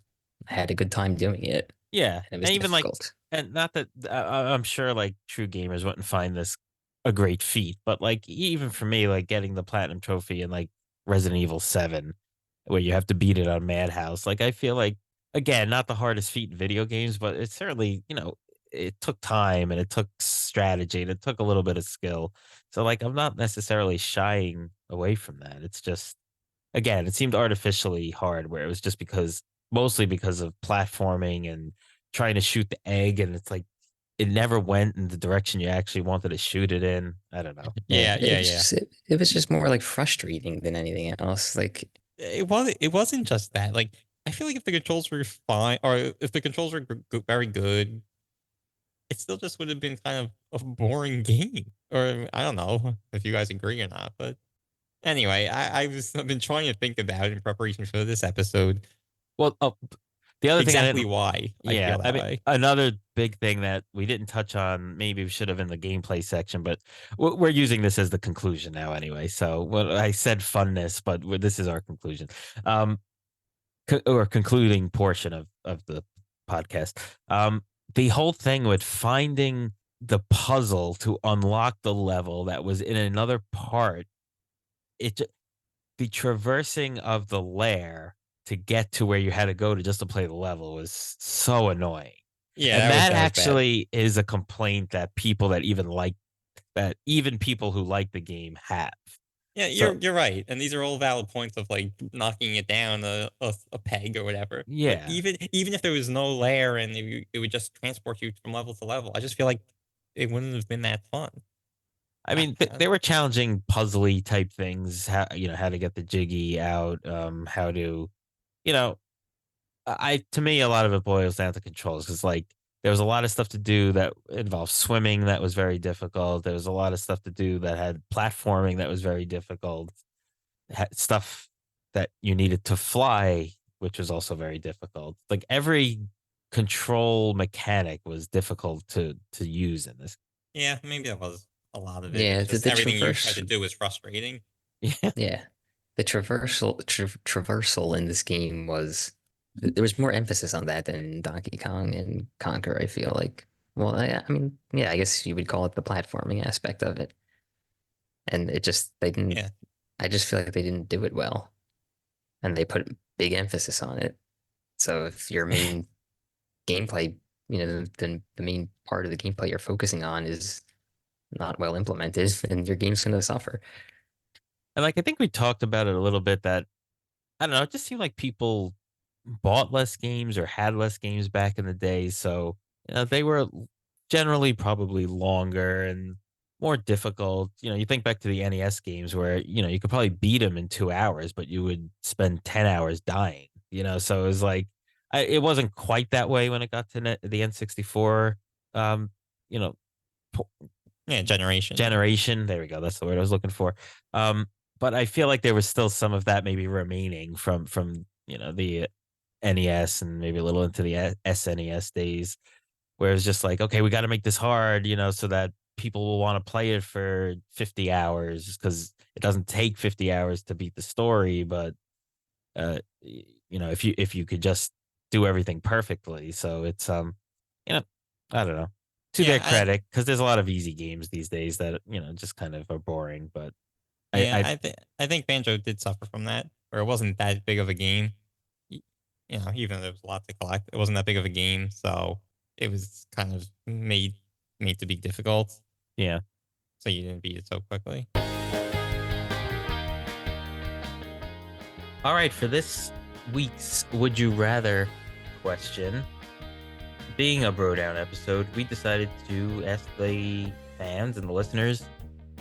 I had a good time doing it. Yeah, And it was and even like, difficult. and not that I'm sure like true gamers wouldn't find this a great feat, but like even for me, like getting the platinum trophy in like Resident Evil 7, where you have to beat it on Madhouse, like I feel like again, not the hardest feat in video games, but it certainly it took time and it took strategy and it took a little bit of skill. So like I'm not necessarily shying away from that. It's just again, it seemed artificially hard where it was just because mostly because of platforming and trying to shoot the egg and it's like it never went in the direction you actually wanted to shoot it in. I don't know. Yeah, yeah, yeah, yeah. it was just more like frustrating than anything else. Like, It wasn't just that. Like, I feel like if the controls were fine, or if the controls were very good, it still just would have been kind of a boring game. Or I don't know if you guys agree or not. But anyway, I've been trying to think about it in preparation for this episode Well, the other thing I exactly didn't why I yeah, feel I that mean way. another big thing that we didn't touch on, maybe we should have in the gameplay section, but we're using this as the conclusion now anyway. So what I said funness, but this is our conclusion. Um or concluding portion of the podcast. The whole thing with finding the puzzle to unlock the level that was in another part. the traversing of the lair to get to where you had to go to just to play the level was so annoying. Yeah, And that that was bad. actually is a complaint that even people who like the game have. Yeah, So you're right, and these are all valid points of like knocking it down a peg or whatever. But yeah. even if there was no layer and it would just transport you from level to level, I just feel like it wouldn't have been that fun. I mean, they were challenging puzzly type things, how to get the jiggy out, how to, you know, I to me a lot of it boils down to controls because like there was a lot of stuff to do that involved swimming that was very difficult. There was a lot of stuff to do that had platforming that was very difficult. Had stuff that you needed to fly, which was also very difficult. Like every control mechanic was difficult to use in this. Yeah, maybe that was a lot of it. Yeah, It's the, just the everything you tried traverse. to do was frustrating. Yeah. Yeah, the traversal in this game was there was more emphasis on that than Donkey Kong and Conker. I feel like. Well, I mean, yeah, I guess you would call it the platforming aspect of it, and it just they didn't. Yeah, I just feel like they didn't do it well, and they put big emphasis on it. So if your main gameplay, then the main part of the gameplay you're focusing on is not well implemented, and your game's gonna suffer. And like I think we talked about it a little bit that I don't know, it just seemed like people bought less games or had less games back in the day. So, they were generally probably longer and more difficult. You think back to the NES games where, you could probably beat them in 2 hours, but you would spend 10 hours dying, so it was like, it wasn't quite that way when it got to the N64, um, you know, po- yeah, generation. Yeah, generation. There we go. That's the word I was looking for. Um, but I feel like there was still some of that maybe remaining from the NES and maybe a little into the SNES days, where it's just like, okay, we got to make this hard, so that people will want to play it for 50 hours because it doesn't take 50 hours to beat the story, but if you could just do everything perfectly. So it's you know, I don't know. To their yeah, credit, because there's a lot of easy games these days that just kind of are boring. But yeah. I I think Banjo did suffer from that, where it wasn't that big of a game. Y- even though there was a lot to collect, it wasn't that big of a game, so it was kind of made to be difficult. yeah. So you didn't beat it so quickly. All right, for this week's Would You Rather question, being a Brodown episode, we decided to ask the fans and the listeners,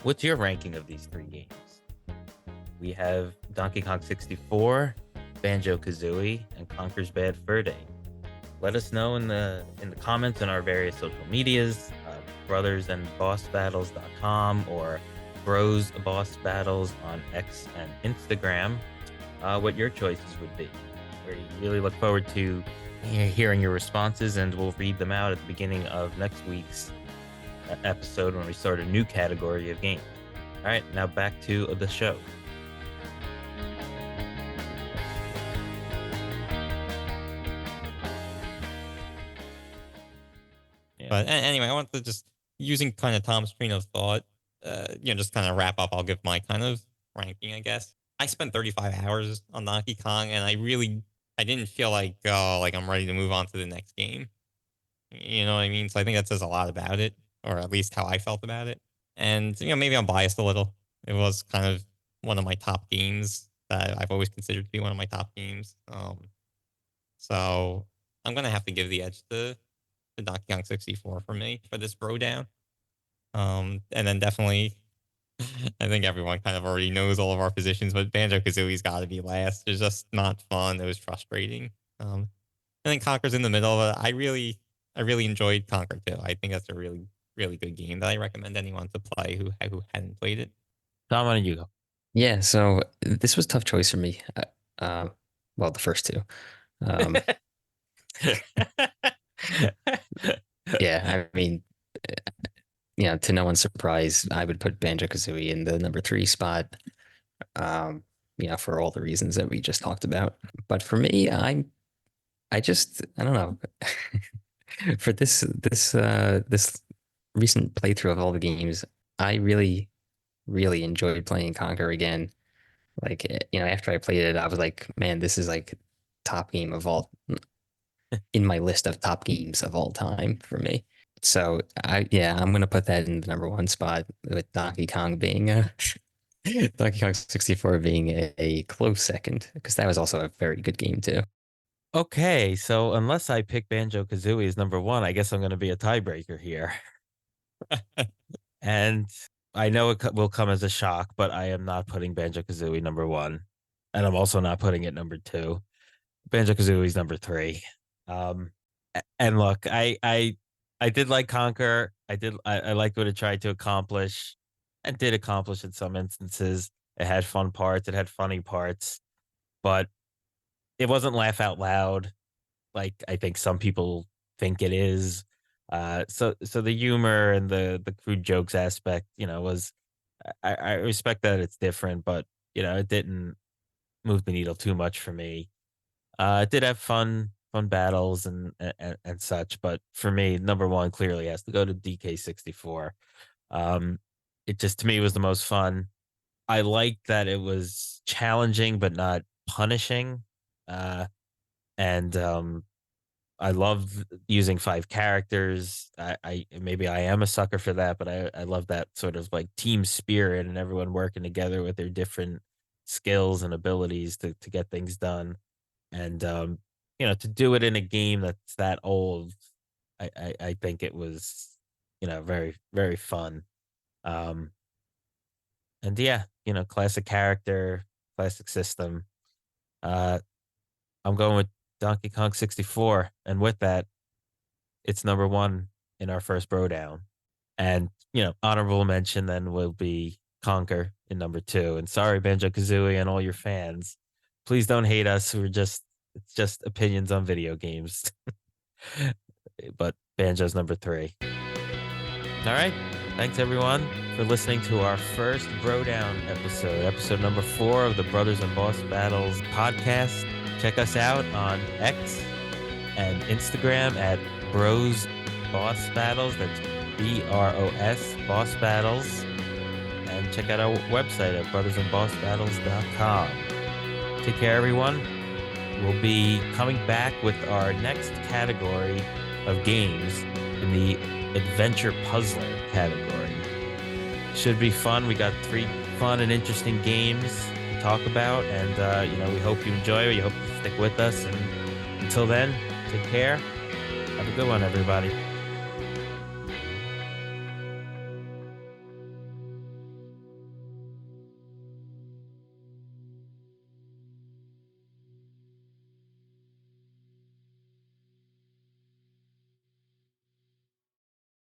what's your ranking of these three games? We have Donkey Kong 64, Banjo-Kazooie, and Conker's Bad Fur Day. Let us know in the comments on our various social medias, brothersandbossbattles.com or Bros Boss Battles on X and Instagram, what your choices would be. We really look forward to hearing your responses, and we'll read them out at the beginning of next week's episode when we start a new category of games. All right, now back to the show. Yeah. But anyway, I want to just using kind of Tom's train of thought, just kind of wrap up. I'll give my kind of ranking, I guess. I spent 35 hours on Donkey Kong, and I didn't feel like like I'm ready to move on to the next game. You know what I mean? So I think that says a lot about it, or at least how I felt about it. And maybe I'm biased a little. It was kind of one of my top games that I've always considered to be one of my top games. So I'm gonna have to give the edge to Donkey Kong 64 for me for this bro down. And then definitely, I think everyone kind of already knows all of our positions, but Banjo Kazooie's got to be last. It's just not fun. It was frustrating. And then Conker's in the middle. I really enjoyed Conker too. I think that's a really, really good game that I recommend anyone to play who hadn't played it. Tom, why don't you go? Yeah, so this was a tough choice for me. Well, the first two. Um, yeah, I mean, to no one's surprise, I would put Banjo-Kazooie in the number three spot. For all the reasons that we just talked about. But for me, I don't know. For this recent playthrough of all the games, I really, really enjoyed playing Conker again. Like, after I played it, I was like, man, this is like top game of all in my list of top games of all time for me. So I'm gonna put that in the number one spot with Donkey Kong being Donkey Kong 64 being a close second because that was also a very good game too. Okay, so unless I pick Banjo-Kazooie as number one, I guess I'm going to be a tiebreaker here. And I know it will come as a shock, but I am not putting Banjo-Kazooie number one. And I'm also not putting it number two. Banjo-Kazooie's number three. And look, I did like Conker. I liked what it tried to accomplish and did accomplish in some instances. It had fun parts, it had funny parts, but it wasn't laugh out loud like I think some people think it is. So the humor and the crude jokes aspect, was I respect that it's different, but it didn't move the needle too much for me. It did have fun battles and such, but for me, number one clearly has to go to DK64. Um, it just to me was the most fun. I liked that it was challenging but not punishing. And I love using five characters. I maybe I am a sucker for that, but I love that sort of like team spirit and everyone working together with their different skills and abilities to get things done. And to do it in a game that's that old, I think it was, very, very fun. Um and yeah, classic character, classic system. Uh I'm going with Donkey Kong 64. And with that, it's number one in our first Brodown. And, honorable mention then will be Conker in number two. And sorry, Banjo Kazooie and all your fans. Please don't hate us. It's just opinions on video games. But Banjo's number three. All right. Thanks everyone for listening to our first Brodown episode number 4 of the Brothers and Boss Battles podcast. Check us out on X and Instagram at Bros Boss Battles. That's BROS Boss Battles. And check out our website at brothersandbossbattles.com. Take care, everyone. We'll be coming back with our next category of games in the Adventure Puzzler category. Should be fun. We got 3 fun and interesting games to talk about, and we hope you enjoy it. We hope you stick with us. And until then, take care. Have a good one, everybody.